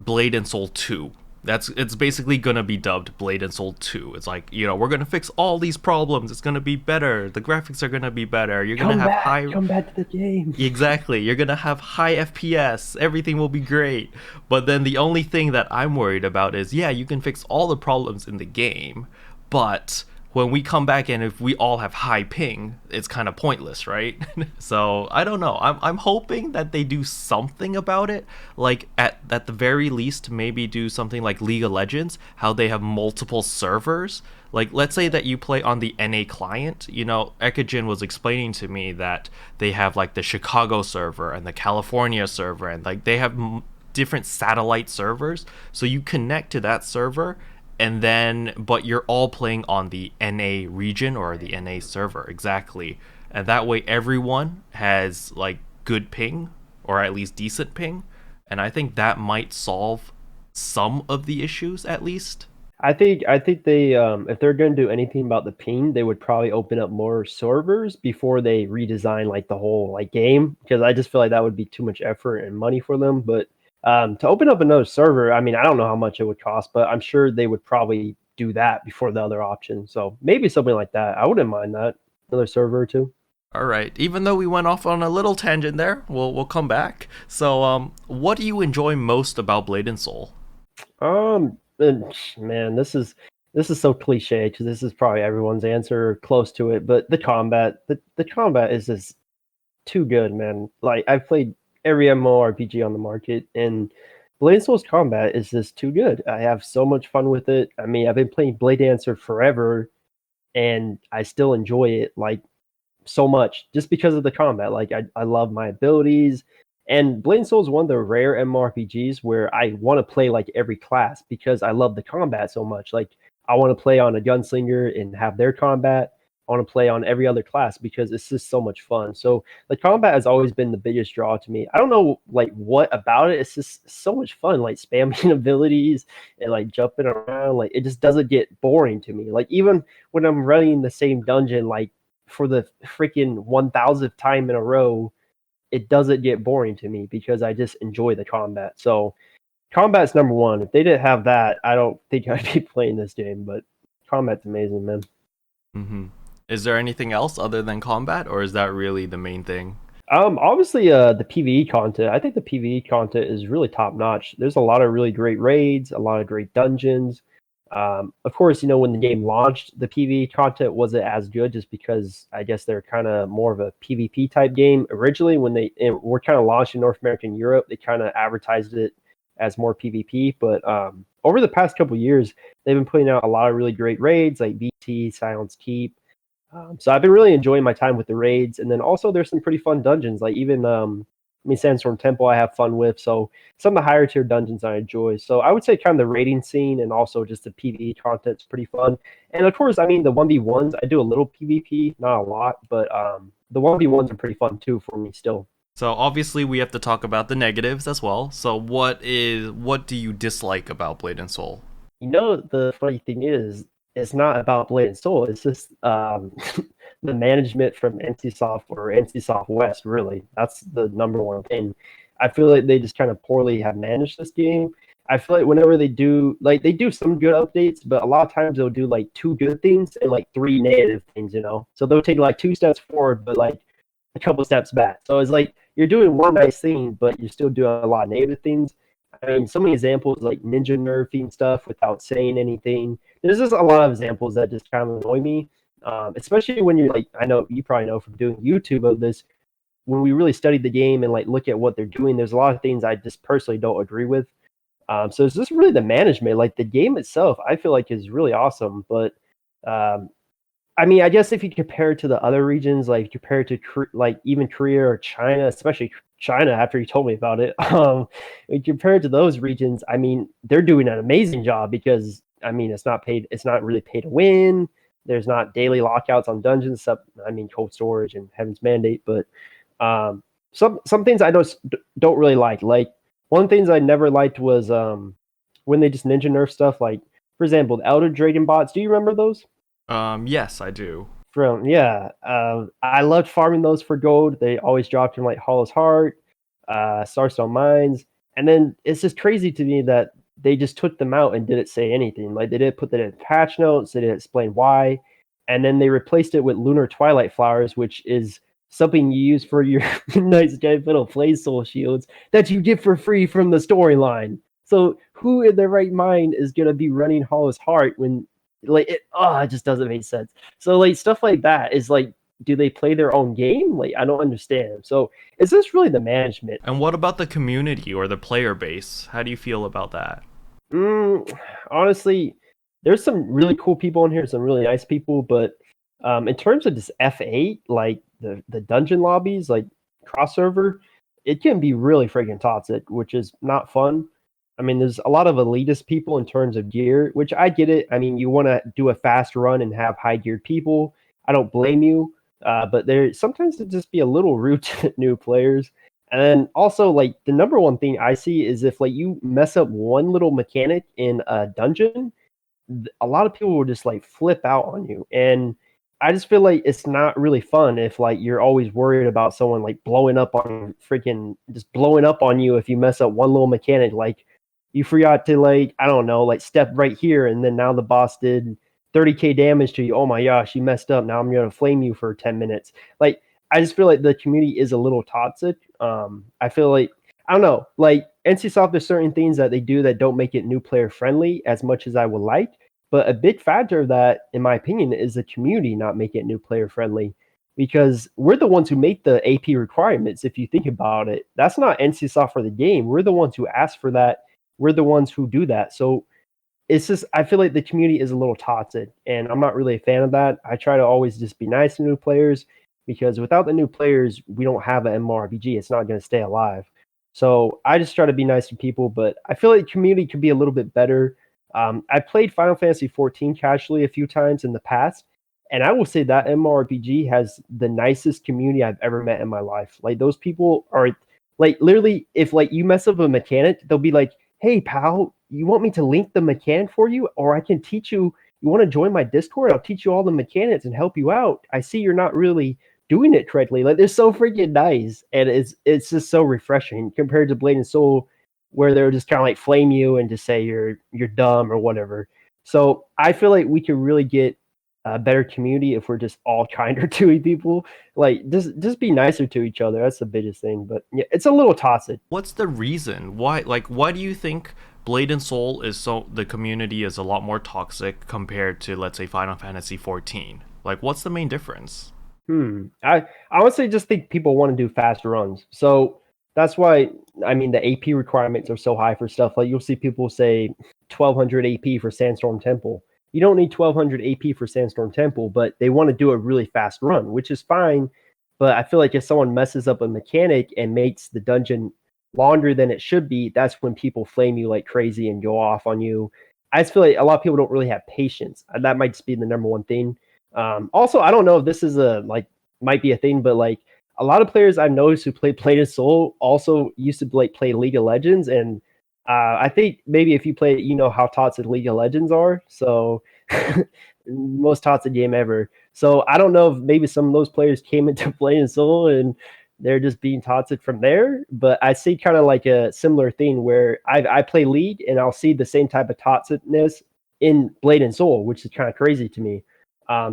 S2: Blade and Soul 2. It's basically gonna be dubbed Blade and Soul 2. It's like, we're gonna fix all these problems. It's gonna be better. The graphics are gonna be better. You're gonna have high.
S1: Come back to the game.
S2: Exactly. You're going to have high FPS. Everything will be great. But then the only thing that I'm worried about is, yeah, you can fix all the problems in the game, but when we come back and if we all have high ping, it's kind of pointless, right? So I don't know. I'm hoping that they do something about it. Like at the very least, maybe do something like League of Legends, how they have multiple servers. Like, let's say that you play on the NA client. Ekajin was explaining to me that they have like the Chicago server and the California server, and like they have different satellite servers. So you connect to that server, and then but you're all playing on the NA region or the NA server, exactly. And that way everyone has like good ping, or at least decent ping. And I think that might solve some of the issues, at least.
S1: I think they if they're going to do anything about the ping, they would probably open up more servers before they redesign like the whole like game, because I just feel like that would be too much effort and money for them. But to open up another server, I mean, I don't know how much it would cost, but I'm sure they would probably do that before the other option. So maybe something like that. I wouldn't mind that, another server or two.
S2: All right. Even though we went off on a little tangent there, we'll come back. So, what do you enjoy most about Blade and Soul?
S1: And, man, this is so cliche because this is probably everyone's answer or close to it. But the combat is just too good, man. Like, I've played every MMORPG on the market, and Blade Soul's combat is just too good. I have so much fun with it. I mean, I've been playing Blade Dancer forever, and I still enjoy it like so much just because of the combat. Like, I love my abilities. And Blade and Soul is one of the rare MMORPGs where I want to play like every class because I love the combat so much. Like, I want to play on a gunslinger and have their combat. I want to play on every other class because it's just so much fun. So the combat has always been the biggest draw to me. I don't know like what about it. It's just so much fun, like spamming abilities and like jumping around. Like, it just doesn't get boring to me. Like, even when I'm running the same dungeon like for the freaking 1000th time in a row, it doesn't get boring to me because I just enjoy the combat. So combat's number one. If they didn't have that, I don't think I'd be playing this game. But combat's amazing, man.
S2: Mm-hmm. Is there anything else other than combat, or is that really the main thing?
S1: Obviously, the PVE content. I think the PVE content is really top notch. There's a lot of really great raids, a lot of great dungeons. Of course, when the game launched, the PVE content wasn't as good, just because I guess they're kind of more of a PvP type game originally. When they were kind of launched in North America and Europe, they kind of advertised it as more PvP. But over the past couple years, they've been putting out a lot of really great raids like BT, Silence Keep. So I've been really enjoying my time with the raids, and then also there's some pretty fun dungeons. Like even Sandstorm Temple I have fun with. So some of the higher tier dungeons I enjoy. So I would say kind of the raiding scene and also just the PvE content's pretty fun. And of course, the 1v1s, I do a little PvP, not a lot, but the 1v1s are pretty fun too for me still.
S2: So obviously we have to talk about the negatives as well. So what do you dislike about Blade and Soul?
S1: The funny thing is, it's not about Blade and Soul. It's just the management from NCSoft or NCSoft West. Really, that's the number one thing. I feel like they just kind of poorly have managed this game. I feel like whenever they do some good updates, but a lot of times they'll do like two good things and like three negative things. So they'll take like two steps forward, but like a couple steps back. So it's like you're doing one nice thing, but you're still doing a lot of negative things. I mean, so many examples like ninja nerfing stuff without saying anything. There's just a lot of examples that just kind of annoy me, especially when you're like, I know you probably know from doing YouTube of this, when we really study the game and like look at what they're doing, there's a lot of things I just personally don't agree with. So it's just really the management. Like the game itself, I feel like is really awesome, but I guess if you compare it to the other regions, like compare it to like even Korea or China, especially China, after you told me about it, compared to those regions, they're doing an amazing job because it's not really pay to win. There's not daily lockouts on dungeons, except cold storage and Heaven's Mandate. But some things I don't really like. Like one of the things I never liked was when they just ninja nerf stuff. Like for example, the Elder Dragon bots. Do you remember those?
S2: Yes, I do.
S1: I loved farming those for gold. They always dropped in like Hollow's Heart, Starstone Mines, and then it's just crazy to me that they just took them out and didn't say anything. Like they didn't put that in patch notes. They didn't explain why, and then they replaced it with Lunar Twilight Flowers, which is something you use for your nice giant little play soul shields that you get for free from the storyline. So who in their right mind is gonna be running Hollow's Heart when it just doesn't make sense. So like stuff like that is like, do they play their own game? Like I don't understand. So is this really the management?
S2: And what about the community or the player base? How do you feel about that?
S1: Honestly, there's some really cool people in here, some really nice people, but in terms of this F8, like the dungeon lobbies, like cross server, it can be really freaking toxic, which is not fun. There's a lot of elitist people in terms of gear, which I get it. You want to do a fast run and have high geared people. I don't blame you. But there sometimes it just be a little rude to new players. And then also like the number one thing I see is if like you mess up one little mechanic in a dungeon, a lot of people will just like flip out on you. And I just feel like it's not really fun if like you're always worried about someone like blowing up on you if you mess up one little mechanic. Like you forgot to like, I don't know, like step right here, and then now the boss did 30k damage to you. Oh my gosh, you messed up. Now I'm gonna flame you for 10 minutes. Like I just feel like the community is a little toxic. I feel like I don't know, like NCSoft, there's certain things that they do that don't make it new player friendly as much as I would like. But a big factor of that, in my opinion, is the community not making it new player friendly. Because we're the ones who make the AP requirements, if you think about it. That's not NCSoft for the game. We're the ones who ask for that. We're the ones who do that. So it's just, I feel like the community is a little toxic, and I'm not really a fan of that. I try to always just be nice to new players, because without the new players, we don't have an MMORPG. It's not going to stay alive. So I just try to be nice to people, but I feel like community could be a little bit better. I played Final Fantasy 14 casually a few times in the past, and I will say that MMORPG has the nicest community I've ever met in my life. Like those people are like literally, if like you mess up a mechanic, they'll be like, "Hey pal, you want me to link the mechanic for you, or I can teach you? You want to join my Discord? I'll teach you all the mechanics and help you out. I see you're not really doing it correctly. Like they're so freaking nice, and it's just so refreshing compared to Blade and Soul, where they're just kind of like flame you and just say you're dumb or whatever. So I feel like we could really get a better community if we're just all kinder to people. Like just be nicer to each other. That's the biggest thing. But yeah, it's a little toxic.
S2: What's the reason? Why do you think Blade and Soul the community is a lot more toxic compared to, let's say, Final Fantasy 14? Like, what's the main difference?
S1: I honestly just think people want to do fast runs. So that's why I mean the AP requirements are so high for stuff. Like you'll see people say 1200 AP for Sandstorm Temple. You don't need 1200 AP for Sandstorm Temple, but they want to do a really fast run, which is fine. But I feel like if someone messes up a mechanic and makes the dungeon longer than it should be, that's when people flame you like crazy and go off on you. I just feel like a lot of people don't really have patience. And that might just be the number one thing. Also, I don't know if this is might be a thing, but like a lot of players I've noticed who play Blade and Soul also used to like play League of Legends, and I think maybe if you play, you know how toxic League of Legends are. So most toxic game ever. So I don't know if maybe some of those players came into Blade and Soul and they're just being toxic from there. But I see kind of like a similar thing where I play League and I'll see the same type of toxicness in Blade and Soul, which is kind of crazy to me.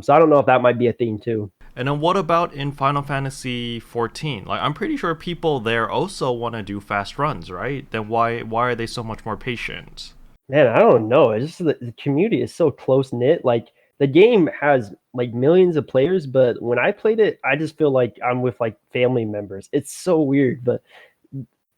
S1: So I don't know if that might be a thing too.
S2: And then what about in Final Fantasy 14? Like, I'm pretty sure people there also want to do fast runs, right? Then why are they so much more patient?
S1: Man, I don't know. It's just the community is so close knit. Like the game has like millions of players, but when I played it, I just feel like I'm with like family members. It's so weird, but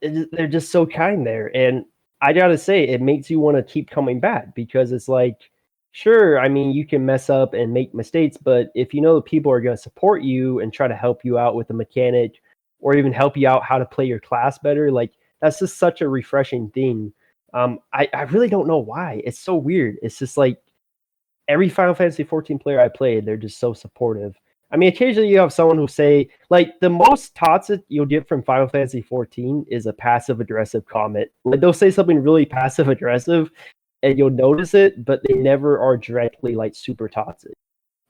S1: they're just so kind there. And I gotta say, it makes you want to keep coming back because it's like, sure, I mean, you can mess up and make mistakes, but if you know the people are going to support you and try to help you out with the mechanic or even help you out how to play your class better, like that's just such a refreshing thing. I really don't know why. It's so weird. It's just like every Final Fantasy 14 player I played, they're just so supportive. I mean, occasionally you have someone who say, like, the most toxic you'll get from Final Fantasy 14 is a passive aggressive comment. Like, they'll say something really passive aggressive, and you'll notice it, but they never are directly like super toxic.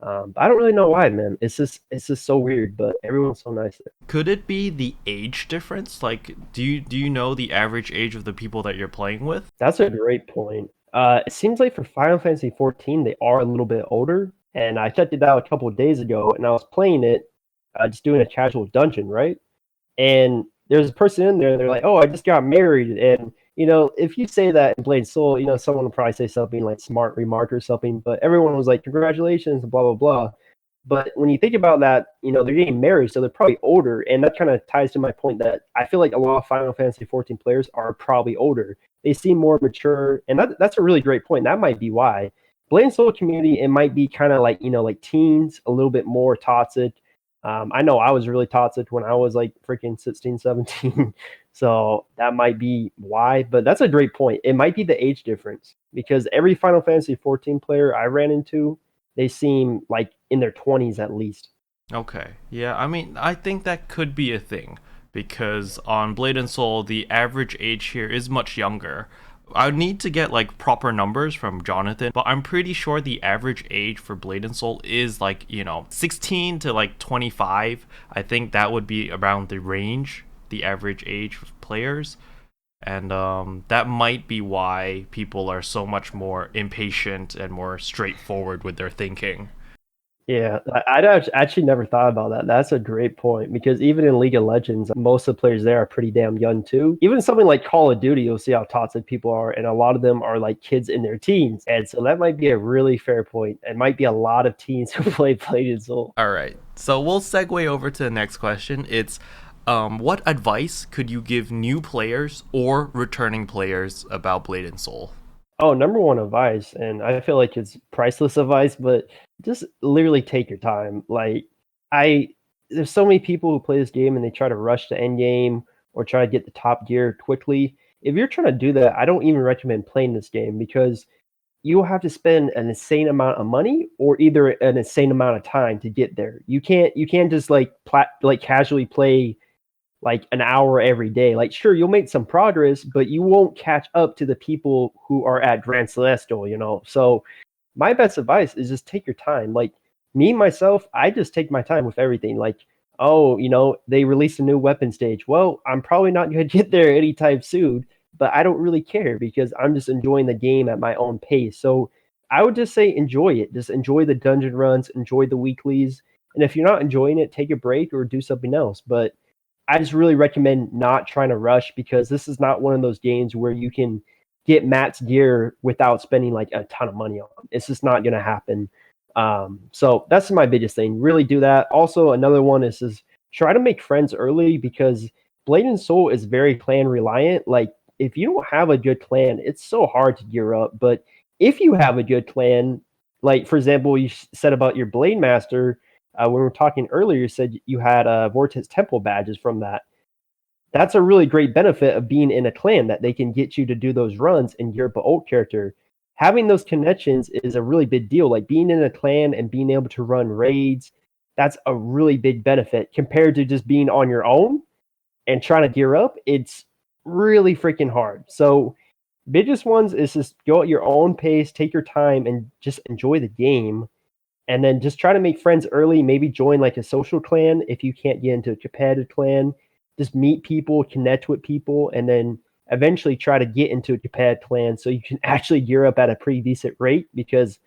S1: I don't really know why, man. It's just so weird, but everyone's so nice there.
S2: Could it be the age difference? Like, do you know the average age of the people that you're playing with?
S1: That's a great point. It seems like for Final Fantasy 14, they are a little bit older, and I checked it out a couple of days ago, and I was playing it, just doing a casual dungeon, right? And there's a person in there, and they're like, "Oh, I just got married," and you know, if you say that in Blade Soul, you know, someone will probably say something like smart remark or something, but everyone was like, "Congratulations," blah blah blah. But when you think about that, you know, they're getting married, so they're probably older, and that kind of ties to my point that I feel like a lot of Final Fantasy 14 players are probably older. They seem more mature, and that's a really great point. That might be why. Blade and Soul community, it might be kind of like, you know, like teens, a little bit more toxic. I know I was really toxic when I was like freaking 16, 17. So that might be why, but that's a great point. It might be the age difference because every Final Fantasy 14 player I ran into, they seem like in their 20s at least.
S2: Okay. Yeah, I mean, I think that could be a thing because on Blade and Soul, the average age here is much younger. I would need to get like proper numbers from Jonathan, but I'm pretty sure the average age for Blade and Soul is like, 16 to like 25. I think that would be around the range, the average age of players. And that might be why people are so much more impatient and more straightforward with their thinking.
S1: Yeah, I'd actually never thought about that. That's a great point because even in League of Legends, most of the players there are pretty damn young too. Even something like Call of Duty, you'll see how toxic people are, and a lot of them are like kids in their teens. And so that might be a really fair point. It might be a lot of teens who play Blade and Soul.
S2: All right, so we'll segue over to the next question. It's what advice could you give new players or returning players about Blade and Soul?
S1: Oh, number one advice, and I feel like it's priceless advice, but just literally take your time. Like I there's so many people who play this game and they try to rush the end game or try to get the top gear quickly. If you're trying to do that, I don't even recommend playing this game because you'll have to spend an insane amount of money or either an insane amount of time to get there. You can't just like casually play like an hour every day. Like, sure, you'll make some progress, but you won't catch up to the people who are at Grand Celestial, you know? So, my best advice is just take your time. Like, me, myself, I just take my time with everything. Like, oh, they released a new weapon stage. Well, I'm probably not going to get there anytime soon, but I don't really care because I'm just enjoying the game at my own pace. So I would just say enjoy it. Just enjoy the dungeon runs, enjoy the weeklies. And if you're not enjoying it, take a break or do something else. But I just really recommend not trying to rush because this is not one of those games where you can get Matt's gear without spending like a ton of money on it. It's just not going to happen. So that's my biggest thing. Really do that. Also, another one is try to make friends early because Blade and Soul is very clan reliant. Like if you don't have a good clan, it's so hard to gear up. But if you have a good clan, like for example, you said about your Blade Master, when we were talking earlier, you said you had Vortex Temple badges from that. That's a really great benefit of being in a clan that they can get you to do those runs and gear up an old character. Having those connections is a really big deal. Like being in a clan and being able to run raids, that's a really big benefit compared to just being on your own and trying to gear up. It's really freaking hard. So biggest ones is just go at your own pace, take your time, and just enjoy the game. And then just try to make friends early. Maybe join like a social clan if you can't get into a competitive clan. Just meet people, connect with people, and then eventually try to get into a competitive clan so you can actually gear up at a pretty decent rate. Because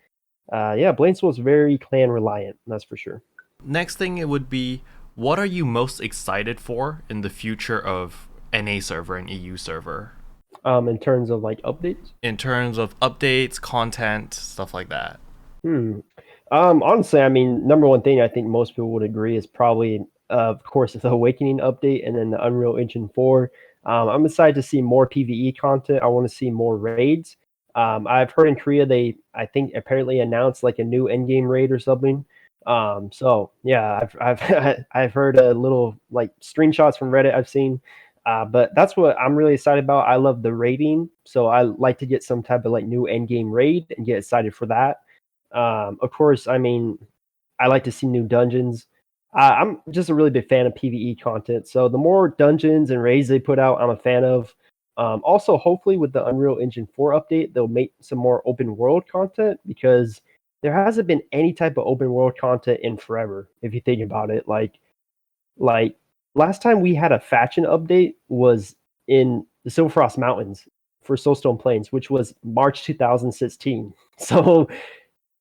S1: yeah, Blade Soul is very clan reliant. That's for sure.
S2: Next thing it would be, what are you most excited for in the future of NA server and EU server?
S1: In terms of like updates.
S2: In terms of updates, content, stuff like that.
S1: Honestly, I mean, number one thing I think most people would agree is probably, of course, the Awakening update and then the Unreal Engine 4. I'm excited to see more PvE content. I want to see more raids. I've heard in Korea I think, apparently announced like a new endgame raid or something. So yeah, I've I've heard a little like screenshots from Reddit I've seen. But that's what I'm really excited about. I love the raiding, so I like to get some type of like new endgame raid and get excited for that. Of course, I mean, I like to see new dungeons. I'm just a really big fan of PvE content. So the more dungeons and raids they put out, I'm a fan of. Also, hopefully, with the Unreal Engine 4 update, they'll make some more open world content because there hasn't been any type of open world content in forever. If you think about it, like last time we had a faction update was in the Silverfrost Mountains for Soulstone Plains, which was March 2016. So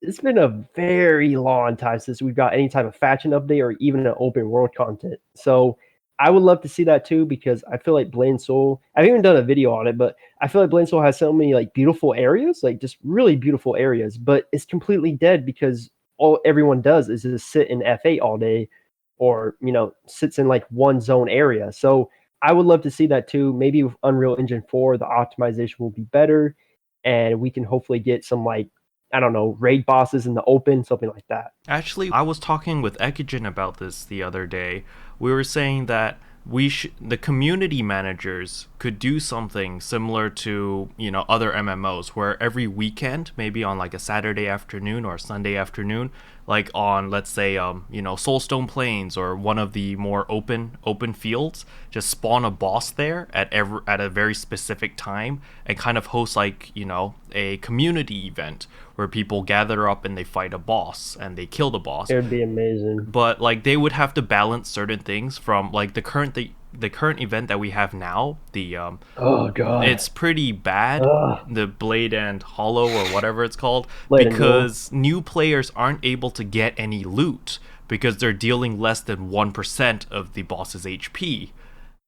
S1: it's been a very long time since we've got any type of faction update or even an open world content. So I would love to see that too because I feel like Blade Soul. I've even done a video on it, but I feel like Blade Soul has so many like beautiful areas, like just really beautiful areas, but it's completely dead because all everyone does is just sit in F8 all day, or sits in like one zone area. So I would love to see that too. Maybe with Unreal Engine 4, the optimization will be better, and we can hopefully get some like I don't know, raid bosses in the open, something like that.
S2: Actually, I was talking with Ekijin about this the other day. We were saying that the community managers could do something similar to other MMOs where every weekend, maybe on like a Saturday afternoon or a Sunday afternoon, like on let's say Soulstone Plains or one of the more open fields, just spawn a boss there at a very specific time and kind of host like a community event where people gather up and they fight a boss and they kill the boss.
S1: It would be amazing.
S2: But like they would have to balance certain things from like the current event that we have now. The
S1: oh god,
S2: it's pretty bad. The Blade and Hollow or whatever it's called,
S1: Blade
S2: because new players aren't able to get any loot because they're dealing less than 1% of the boss's HP.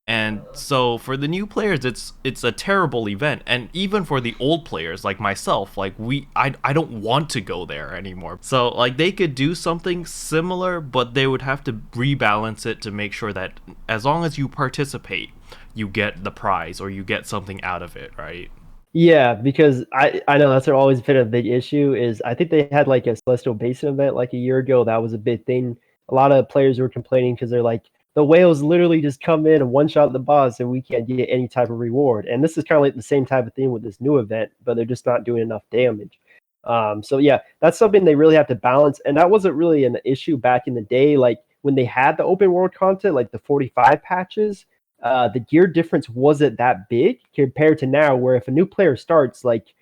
S2: And so for the new players, it's a terrible event, and even for the old players like myself, like I don't want to go there anymore. So like they could do something similar, but they would have to rebalance it to make sure that as long as you participate, you get the prize or you get something out of it, right?
S1: Yeah, because I know that's always been a big issue. Is I think they had like a Celestial Basin event like a year ago. That was a big thing. A lot of players were complaining because they're like, the whales literally just come in and one shot the boss and we can't get any type of reward. And this is kind of like the same type of thing with this new event, but they're just not doing enough damage. So yeah, that's something they really have to balance. And that wasn't really an issue back in the day. Like when they had the open world content, like the 45 patches, the gear difference wasn't that big compared to now, where if a new player starts, like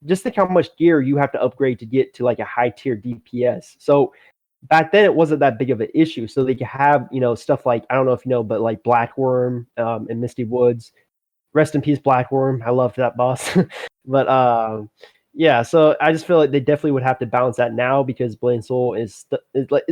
S1: just think how much gear you have to upgrade to get to like a high tier DPS. So back then it wasn't that big of an issue. So they could have, stuff like, I don't know if you know, but like Blackworm and Misty Woods. Rest in peace, Blackworm. I loved that boss. But yeah, so I just feel like they definitely would have to balance that now because Blade and Soul is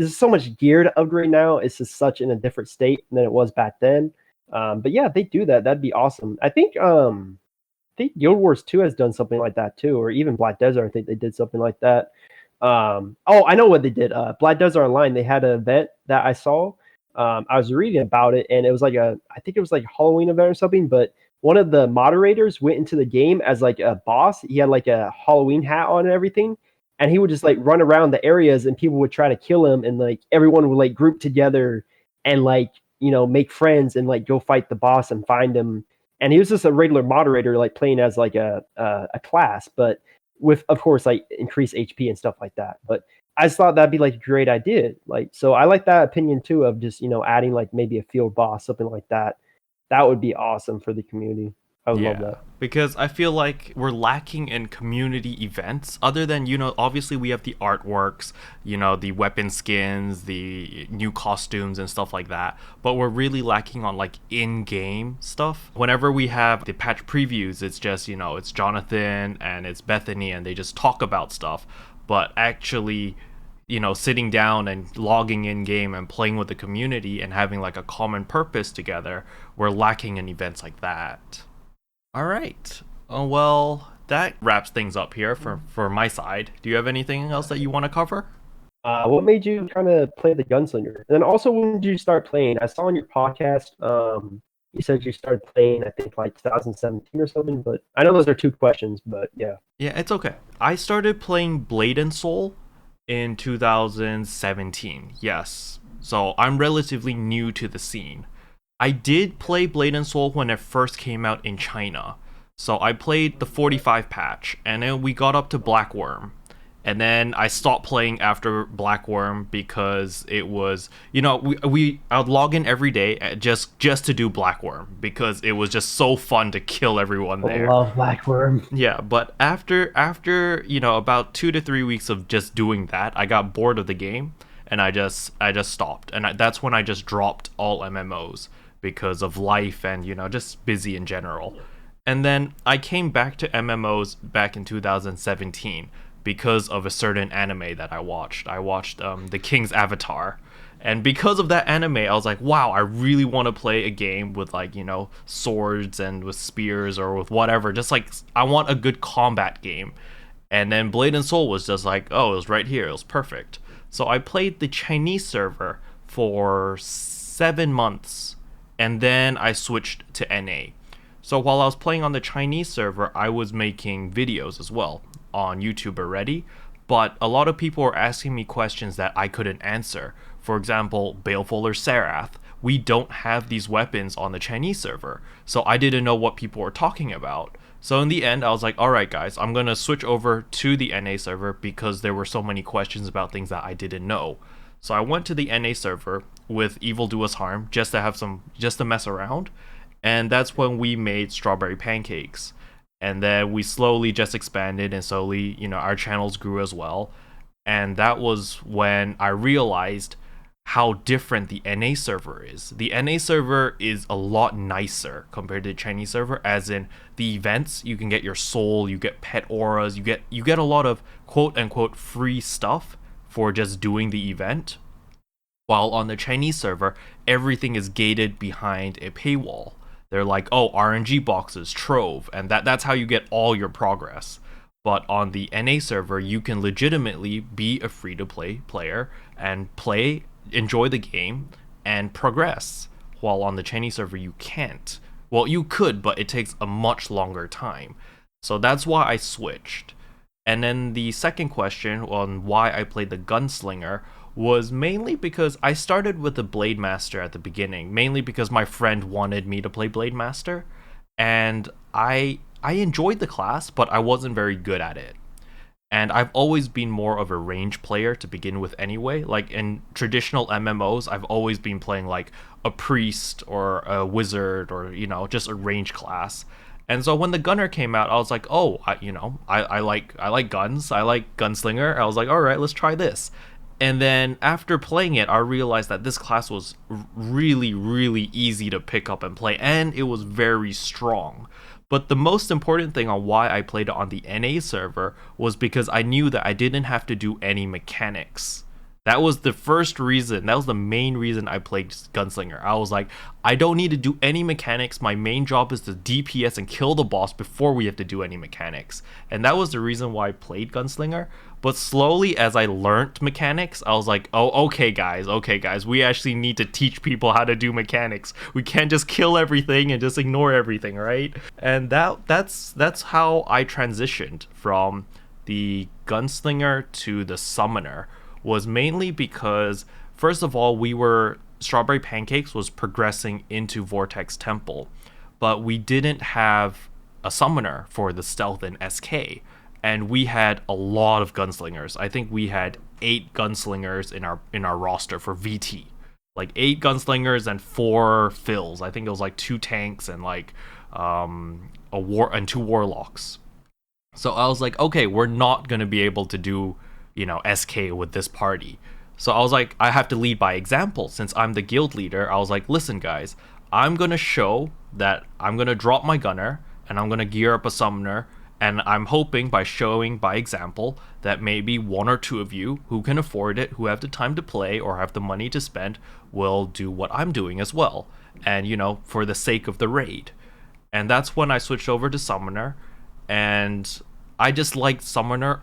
S1: so much gear to upgrade now. It's just such in a different state than it was back then. But yeah, if they do that, that'd be awesome. I think Guild Wars 2 has done something like that too, or even Black Desert. I think they did something like that. Oh, I know what they did. Black Desert Online, they had an event that I saw. I was reading about it, and it was like I think it was like a Halloween event or something. But one of the moderators went into the game as like a boss. He had like a Halloween hat on and everything, and he would just like run around the areas, and people would try to kill him, and like everyone would like group together and like make friends and like go fight the boss and find him. And he was just a regular moderator, like playing as like a class, but with of course like increased HP and stuff like that. But I just thought that'd be like a great idea. Like, so I like that opinion too of just adding like maybe a field boss, something like that. That would be awesome for the community. I would love that.
S2: Because I feel like we're lacking in community events other than, obviously we have the artworks, the weapon skins, the new costumes and stuff like that. But we're really lacking on like in-game stuff. Whenever we have the patch previews, it's just, it's Jonathan and it's Bethany and they just talk about stuff. But actually, sitting down and logging in game and playing with the community and having like a common purpose together, we're lacking in events like that. All right. Well, that wraps things up here for my side. Do you have anything else that you want to cover?
S1: What made you kind of play the Gunslinger? And then also, when did you start playing? I saw on your podcast, you said you started playing, I think, like 2017 or something. But I know those are two questions, but yeah.
S2: Yeah, it's okay. I started playing Blade and Soul in 2017. Yes. So I'm relatively new to the scene. I did play Blade and Soul when it first came out in China. So I played the 45 patch, and then we got up to Blackworm. And then I stopped playing after Blackworm because it was, I would log in every day just to do Blackworm because it was just so fun to kill everyone there.
S1: I love Blackworm.
S2: Yeah, but after about 2 to 3 weeks of just doing that, I got bored of the game and I just stopped. And that's when I just dropped all MMOs because of life and just busy in general. And then I came back to MMOs back in 2017 because of a certain anime that I watched. I watched The King's Avatar. And because of that anime, I was like, wow, I really want to play a game with like, swords and with spears or with whatever. Just like, I want a good combat game. And then Blade and Soul was just like, oh, it was right here. It was perfect. So I played the Chinese server for 7 months. And then I switched to NA. So while I was playing on the Chinese server, I was making videos as well on YouTube already, but a lot of people were asking me questions that I couldn't answer. For example, Baleful or Serath. We don't have these weapons on the Chinese server, so I didn't know what people were talking about. So in the end, I was like, alright guys, I'm gonna switch over to the NA server because there were so many questions about things that I didn't know. So I went to the NA server with EvilDoUsHarm just to mess around, and that's when we made strawberry pancakes. And then we slowly just expanded and slowly, our channels grew as well. And that was when I realized how different the NA server is. The NA server is a lot nicer compared to the Chinese server, as in the events, you can get your soul, you get pet auras, you get a lot of quote unquote free stuff for just doing the event. While on the Chinese server, everything is gated behind a paywall. They're like, oh, RNG boxes, trove, and that's how you get all your progress. But on the NA server, you can legitimately be a free-to-play player and enjoy the game, and progress. While on the Chinese server, you can't. Well, you could, but it takes a much longer time. So that's why I switched. And then the second question on why I played the Gunslinger was mainly because I started with the Blade Master at the beginning, mainly because my friend wanted me to play Blade Master, and I enjoyed the class, but I wasn't very good at it. And I've always been more of a range player to begin with anyway. Like in traditional MMOs, I've always been playing like a priest or a wizard or, just a range class. And so when the gunner came out, I was like, oh, I like guns. I like Gunslinger. I was like, all right, let's try this. And then after playing it, I realized that this class was really, really easy to pick up and play, and it was very strong. But the most important thing on why I played it on the NA server was because I knew that I didn't have to do any mechanics. That was the first reason. That was the main reason I played Gunslinger. I was like, I don't need to do any mechanics. My main job is to DPS and kill the boss before we have to do any mechanics. And that was the reason why I played Gunslinger. But slowly, as I learned mechanics, I was like, oh, okay, guys, we actually need to teach people how to do mechanics. We can't just kill everything and just ignore everything, right? And that's how I transitioned from the Gunslinger to the Summoner, was mainly because, first of all, Strawberry Pancakes was progressing into Vortex Temple, but we didn't have a summoner for the stealth in SK, and we had a lot of gunslingers. I think we had 8 gunslingers in our roster for VT, like 8 gunslingers and 4 fills. I think it was like 2 tanks and like a war and 2 warlocks. So I was like, okay, we're not gonna be able to do, SK with this party. So I was like, I have to lead by example. Since I'm the guild leader, I was like, listen, guys, I'm gonna show that I'm gonna drop my gunner and I'm gonna gear up a summoner. And I'm hoping by showing by example that maybe 1 or 2 of you who can afford it, who have the time to play or have the money to spend, will do what I'm doing as well. And, for the sake of the raid. And that's when I switched over to Summoner. And I just liked Summoner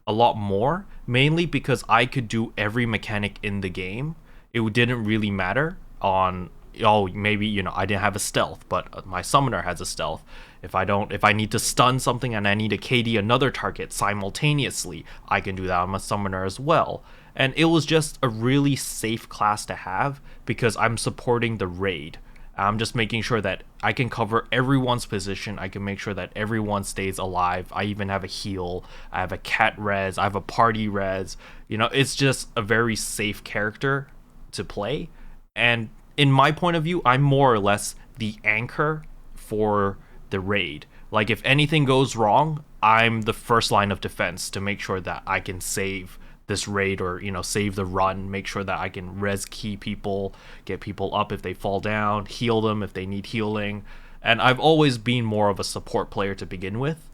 S2: a lot more, mainly because I could do every mechanic in the game. It didn't really matter on, maybe, I didn't have a stealth, but my Summoner has a stealth. If I need to stun something and I need to KD another target simultaneously, I can do that on my Summoner as well. And it was just a really safe class to have because I'm supporting the raid. I'm just making sure that I can cover everyone's position. I can make sure that everyone stays alive. I even have a heal. I have a cat res. I have a party res. It's just a very safe character to play. And in my point of view, I'm more or less the anchor for the raid. Like, if anything goes wrong, I'm the first line of defense to make sure that I can save this raid or save the run, make sure that I can res key people, get people up if they fall down, heal them if they need healing. And I've always been more of a support player to begin with,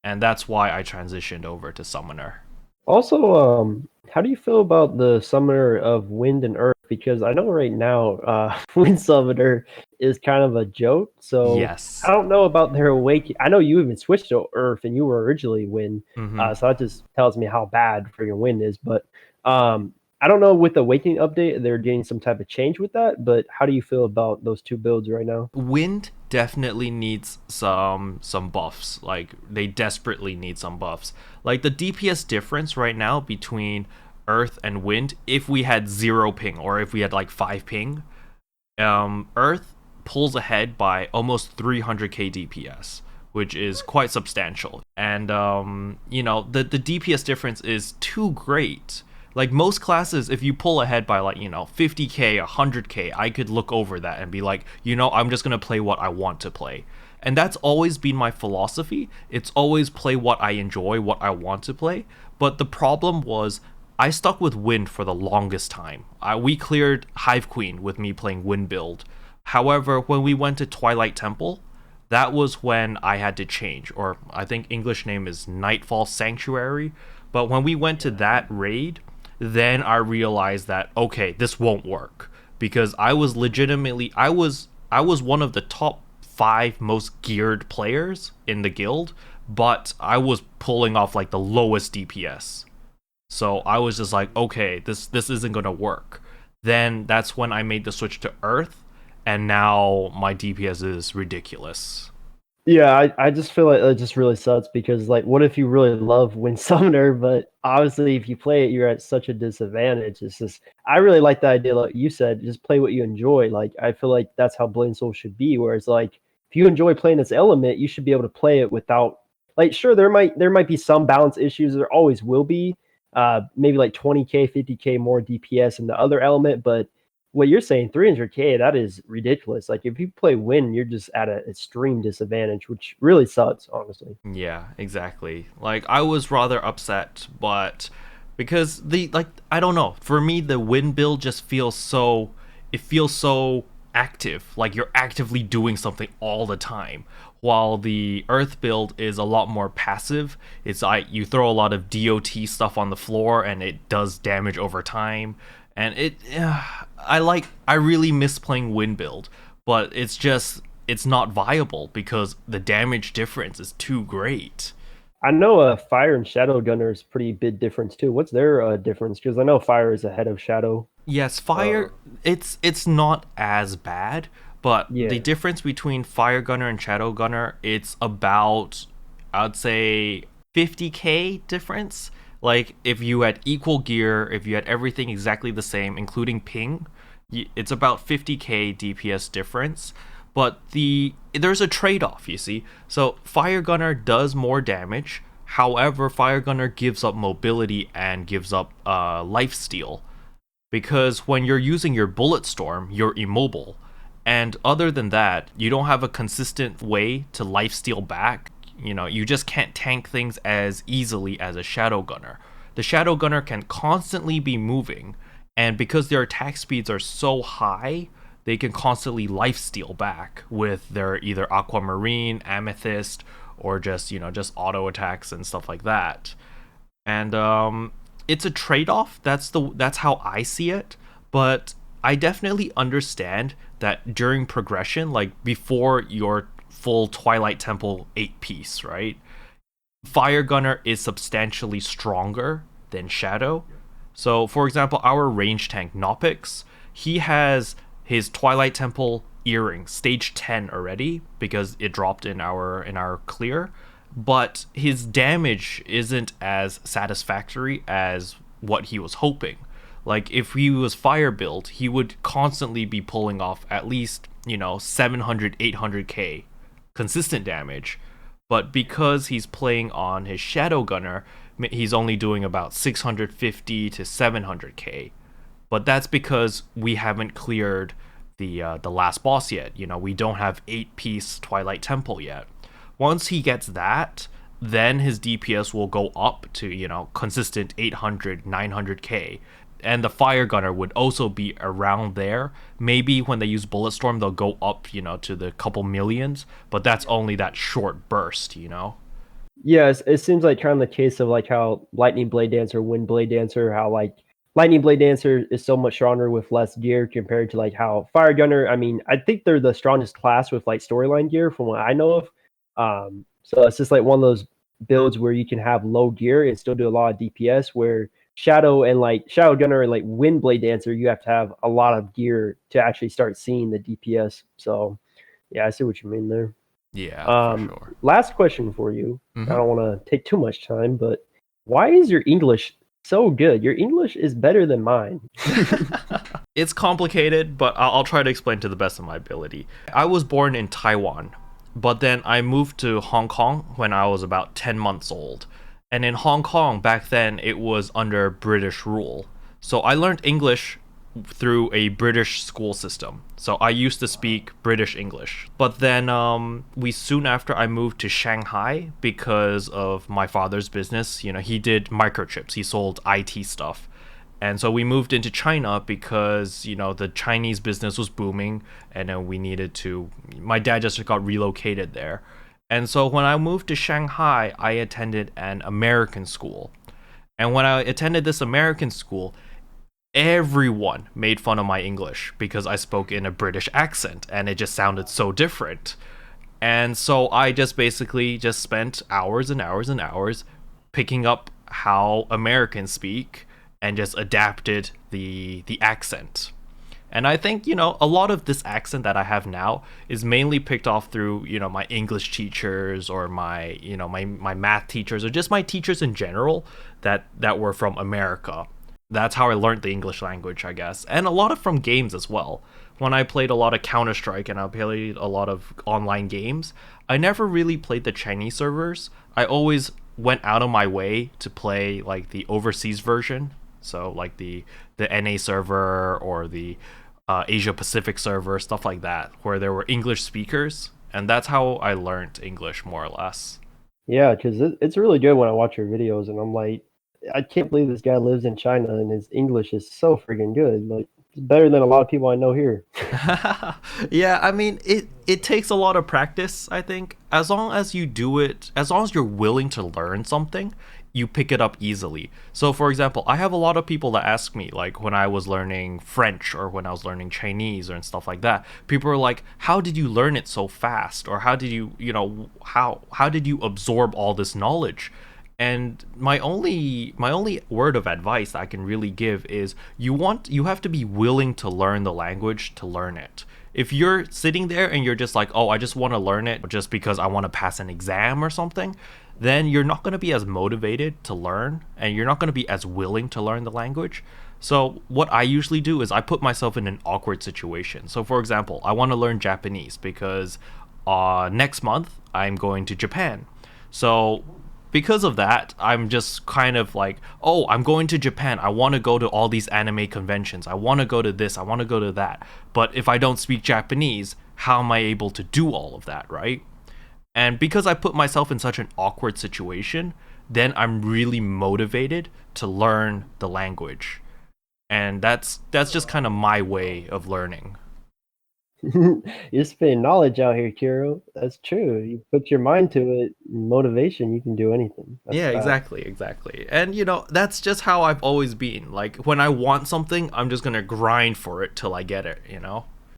S2: and that's why I transitioned over to Summoner.
S1: Also, how do you feel about the Summoner of Wind and Earth? Because I know right now, Wind Summoner is kind of a joke. So
S2: Yes.
S1: I don't know about their awakening. I know you even switched to Earth, and you were originally Wind. So that just tells me how bad freaking Wind is. But I don't know, with the Awakening update, they're getting some type of change with that. But how do you feel about those 2 builds right now?
S2: Wind definitely needs some buffs. Like, they desperately need some buffs. Like, the DPS difference right now between Earth and Wind, if we had 0 ping or if we had like 5 ping, Earth pulls ahead by almost 300k DPS, which is quite substantial. And the DPS difference is too great. Like, most classes, if you pull ahead by 50k, 100k, I could look over that and be like, I'm just gonna play what I want to play. And that's always been my philosophy. It's always play what I enjoy, what I want to play. But the problem was, I stuck with Wind for the longest time. We cleared Hive Queen with me playing Wind build. However, when we went to Twilight Temple, that was when I had to change, or I think English name is Nightfall Sanctuary. But when we went to that raid, then I realized that, okay, this won't work, because I was one of the top 5 most geared players in the guild, but I was pulling off like the lowest DPS. So I was just like, okay, this isn't gonna work. Then that's when I made the switch to Earth, and now my DPS is ridiculous.
S1: Yeah, I just feel like it just really sucks because, like, what if you really love Wind Summoner, but obviously if you play it, you're at such a disadvantage. It's just, I really like the idea, like you said, just play what you enjoy. Like, I feel like that's how Blade Soul should be, whereas, like, if you enjoy playing this element, you should be able to play it without, like, sure, there might be some balance issues, there always will be, maybe like 20k, 50k more DPS in the other element, but what you're saying, 300k, that is ridiculous. Like, if you play Wind, you're just at an extreme disadvantage, which really sucks, honestly.
S2: Yeah, exactly. Like, I was rather upset, but because the like I don't know. For me, the wind build just feels so. It feels so active, like you're actively doing something all the time. While the earth build is a lot more passive. It's like you throw a lot of DOT stuff on the floor and it does damage over time. And I really miss playing wind build, but it's not viable because the damage difference is too great.
S1: I know fire and shadow gunner is pretty big difference too. What's their difference? Because I know fire is ahead of shadow.
S2: Yes,
S1: Uh,
S2: fire. It's not as bad, but the
S1: yeah.
S2: difference between fire gunner and shadow gunner, it's about, I'd say, 50k difference. Like if you had equal gear, if you had everything exactly the same, including ping, it's about 50k DPS difference. But there's a trade-off, you see. So fire gunner does more damage. However, fire gunner gives up mobility and gives up life steal, because when you're using your bullet storm, you're immobile. And other than that, you don't have a consistent way to lifesteal back. You know, you just can't tank things as easily as a shadow gunner. The shadow gunner can constantly be moving, and because their attack speeds are so high, they can constantly lifesteal back with their either aquamarine, amethyst, or just, just auto attacks and stuff like that. And it's a trade-off. That's how I see it. But I definitely understand that during progression, like before your full Twilight Temple 8 piece, right? Fire Gunner is substantially stronger than Shadow. So, for example, our range tank Nopix, he has his Twilight Temple earring stage 10 already because it dropped in our clear, but his damage isn't as satisfactory as what he was hoping. Like if he was fire build, he would constantly be pulling off at least, 700 800k consistent damage. But because he's playing on his shadow gunner, he's only doing about 650 to 700k. But that's because we haven't cleared the last boss yet. We don't have 8-piece Twilight Temple yet. Once he gets that, then his DPS will go up to, consistent 800, 900k. And the fire gunner would also be around there. Maybe when they use Bulletstorm, they'll go up, to the couple millions, but that's only that short burst.
S1: Yeah, it seems like kind of the case of like how Lightning Blade Dancer, Wind Blade Dancer, how like Lightning Blade Dancer is so much stronger with less gear compared to like how Fire Gunner. I mean, I think they're the strongest class with like storyline gear from what I know of. So it's just like one of those builds where you can have low gear and still do a lot of DPS. Where Shadow and like Shadow Gunner and like Wind Blade Dancer, you have to have a lot of gear to actually start seeing the DPS. So yeah, I see what you mean there.
S2: Yeah, for sure.
S1: Last question for you. I
S2: Hmm.
S1: don't want to take too much time, but why is your English so good? Your English is better than mine.
S2: It's complicated, but I'll try to explain to the best of my ability. I was born in Taiwan, but then I moved to Hong Kong when I was about 10 months old. And in Hong Kong, back then, it was under British rule. So I learned English through a British school system. So I used to speak British English. But then we soon after I moved to Shanghai because of my father's business. He did microchips. He sold IT stuff. And so we moved into China because, the Chinese business was booming and then we needed to my dad just got relocated there. And so when I moved to Shanghai, I attended an American school. And when I attended this American school, everyone made fun of my English because I spoke in a British accent and it just sounded so different. And so I just basically just spent hours and hours and hours picking up how Americans speak and just adapted the accent. And I think, a lot of this accent that I have now is mainly picked off through, my English teachers or my math teachers or just my teachers in general that were from America. That's how I learned the English language, I guess. And a lot of from games as well. When I played a lot of Counter-Strike and I played a lot of online games, I never really played the Chinese servers. I always went out of my way to play like the overseas version. So like the NA server or the Asia Pacific server, stuff like that, where there were English speakers. And that's how I learned English more or less.
S1: Yeah, because it's really good when I watch your videos and I'm like, I can't believe this guy lives in China and his English is so freaking good. Like, it's better than a lot of people I know here.
S2: Yeah, I mean, it takes a lot of practice, I think. As long as you do it, as long as you're willing to learn something, you pick it up easily. So for example, I have a lot of people that ask me, like when I was learning French or when I was learning Chinese and stuff like that, people are like, how did you learn it so fast? Or how did you, how did you absorb all this knowledge? And my only word of advice I can really give is you have to be willing to learn the language to learn it. If you're sitting there and you're just like, "Oh, I just want to learn it just because I want to pass an exam or something," then you're not going to be as motivated to learn and you're not going to be as willing to learn the language. So what I usually do is I put myself in an awkward situation. So for example, I want to learn Japanese because next month I'm going to Japan. So because of that, I'm just kind of like, oh, I'm going to Japan. I want to go to all these anime conventions. I want to go to this. I want to go to that. But if I don't speak Japanese, how am I able to do all of that, right? And because I put myself in such an awkward situation, then I'm really motivated to learn the language. And that's just kind of my way of learning.
S1: You're spitting knowledge out here, Kero. That's true. You put your mind to it, motivation, you can do anything. That's
S2: Yeah,
S1: fact.
S2: exactly. And that's just how I've always been. Like when I want something, I'm just gonna grind for it till I get it.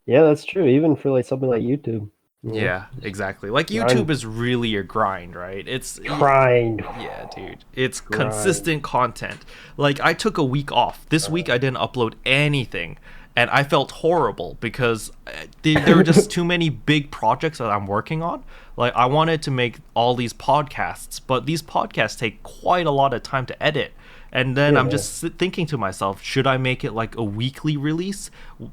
S1: Yeah, that's true. Even for like something like YouTube,
S2: Yeah,
S1: just
S2: exactly. Like YouTube
S1: grind,
S2: is really a grind, right?
S1: grind,
S2: Yeah, dude. It's
S1: grind.
S2: consistent content. Like I took a week off. This week I didn't upload anything. And I felt horrible because there were just too many big projects that I'm working on. Like I wanted to make all these podcasts, but these podcasts take quite a lot of time to edit. And then I'm
S1: Yeah,
S2: just thinking to myself, should I make it like a weekly release?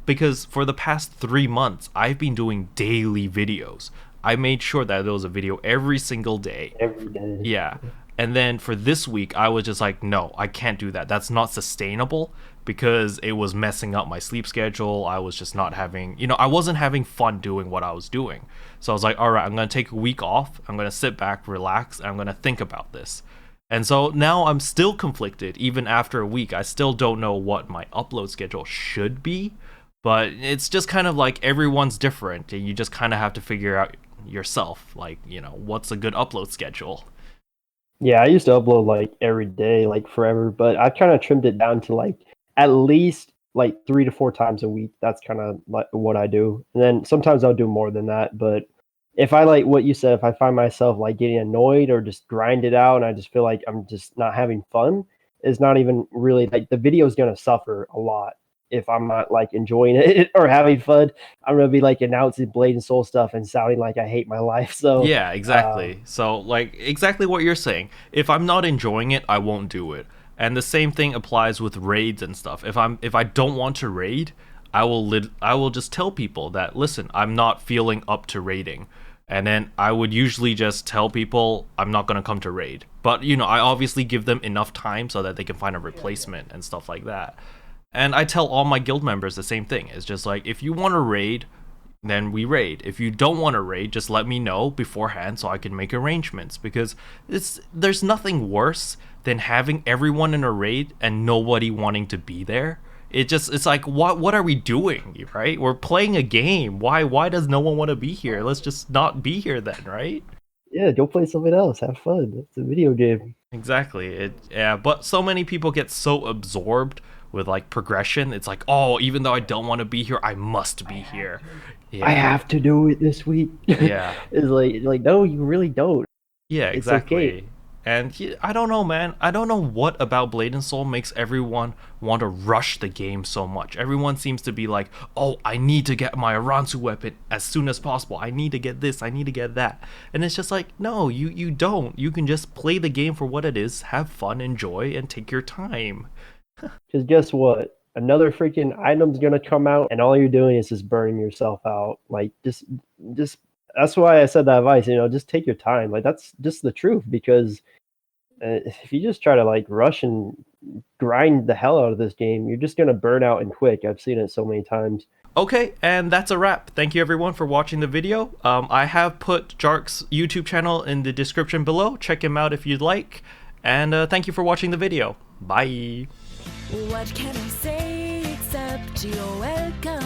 S2: Because for the past 3 months, I've been doing daily videos. I made sure that there was a video every single day.
S1: every day.
S2: Yeah. And then for this week, I was just like, no, I can't do that. That's not sustainable because it was messing up my sleep schedule. I was just not having, I wasn't having fun doing what I was doing. So I was like, all right, I'm going to take a week off. I'm going to sit back, relax, and I'm going to think about this. And so now I'm still conflicted. Even after a week, I still don't know what my upload schedule should be. But it's just kind of like everyone's different. And you just kind of have to figure out yourself, like, what's a good upload schedule.
S1: Yeah, I used to upload like every day, like forever, but I kind of trimmed it down to like at least like 3 to 4 times a week. That's kind of like what I do. And then sometimes I'll do more than that. But if I like what you said, if I find myself like getting annoyed or just grind it out and I just feel like I'm just not having fun, it's not even really like the video is going to suffer a lot if I'm not like enjoying it or having fun. I'm going to be like announcing Blade and Soul stuff and sounding like I hate my life. So,
S2: Yeah,
S1: um,
S2: exactly. So, like, exactly what you're saying. If I'm not enjoying it, I won't do it. And the same thing applies with raids and stuff. If I don't want to raid, I will just tell people that listen, I'm not feeling up to raiding. And then I would usually just tell people I'm not going to come to raid. But, I obviously give them enough time so that they can find a replacement and stuff like that. And I tell all my guild members the same thing. It's just like if you want to raid, then we raid. If you don't want to raid, just let me know beforehand so I can make arrangements because there's nothing worse than having everyone in a raid and nobody wanting to be there. It's like what are we doing, right? We're playing a game. Why does no one want to be here? Let's just not be here then, right?
S1: yeah, go play something else. Have fun. It's a video game.
S2: Exactly. Yeah, but so many people get so absorbed with like progression. It's like, "Oh, even though I don't want to be here, I must be here."
S1: I
S2: Yeah.
S1: have to do it this week.
S2: Yeah.
S1: It's like no, you really don't.
S2: Yeah,
S1: It's okay.
S2: exactly. And I don't know, man. I don't know what about Blade and Soul makes everyone want to rush the game so much. Everyone seems to be like, "Oh, I need to get my Aransu weapon as soon as possible. I need to get this. I need to get that." And it's just like, no, you don't. You can just play the game for what it is, have fun, enjoy, and take your time.
S1: Because guess what? Another freaking item's gonna come out, and all you're doing is just burning yourself out. Like just. That's why I said that advice. Just take your time. Like that's just the truth. Because if you just try to like rush and grind the hell out of this game, you're just gonna burn out and quick. I've seen it so many times.
S2: Okay, and that's a wrap. Thank you everyone for watching the video. I have put Jark's YouTube channel in the description below. Check him out if you'd like. And thank you for watching the video. Bye!
S3: What can I say except you're welcome?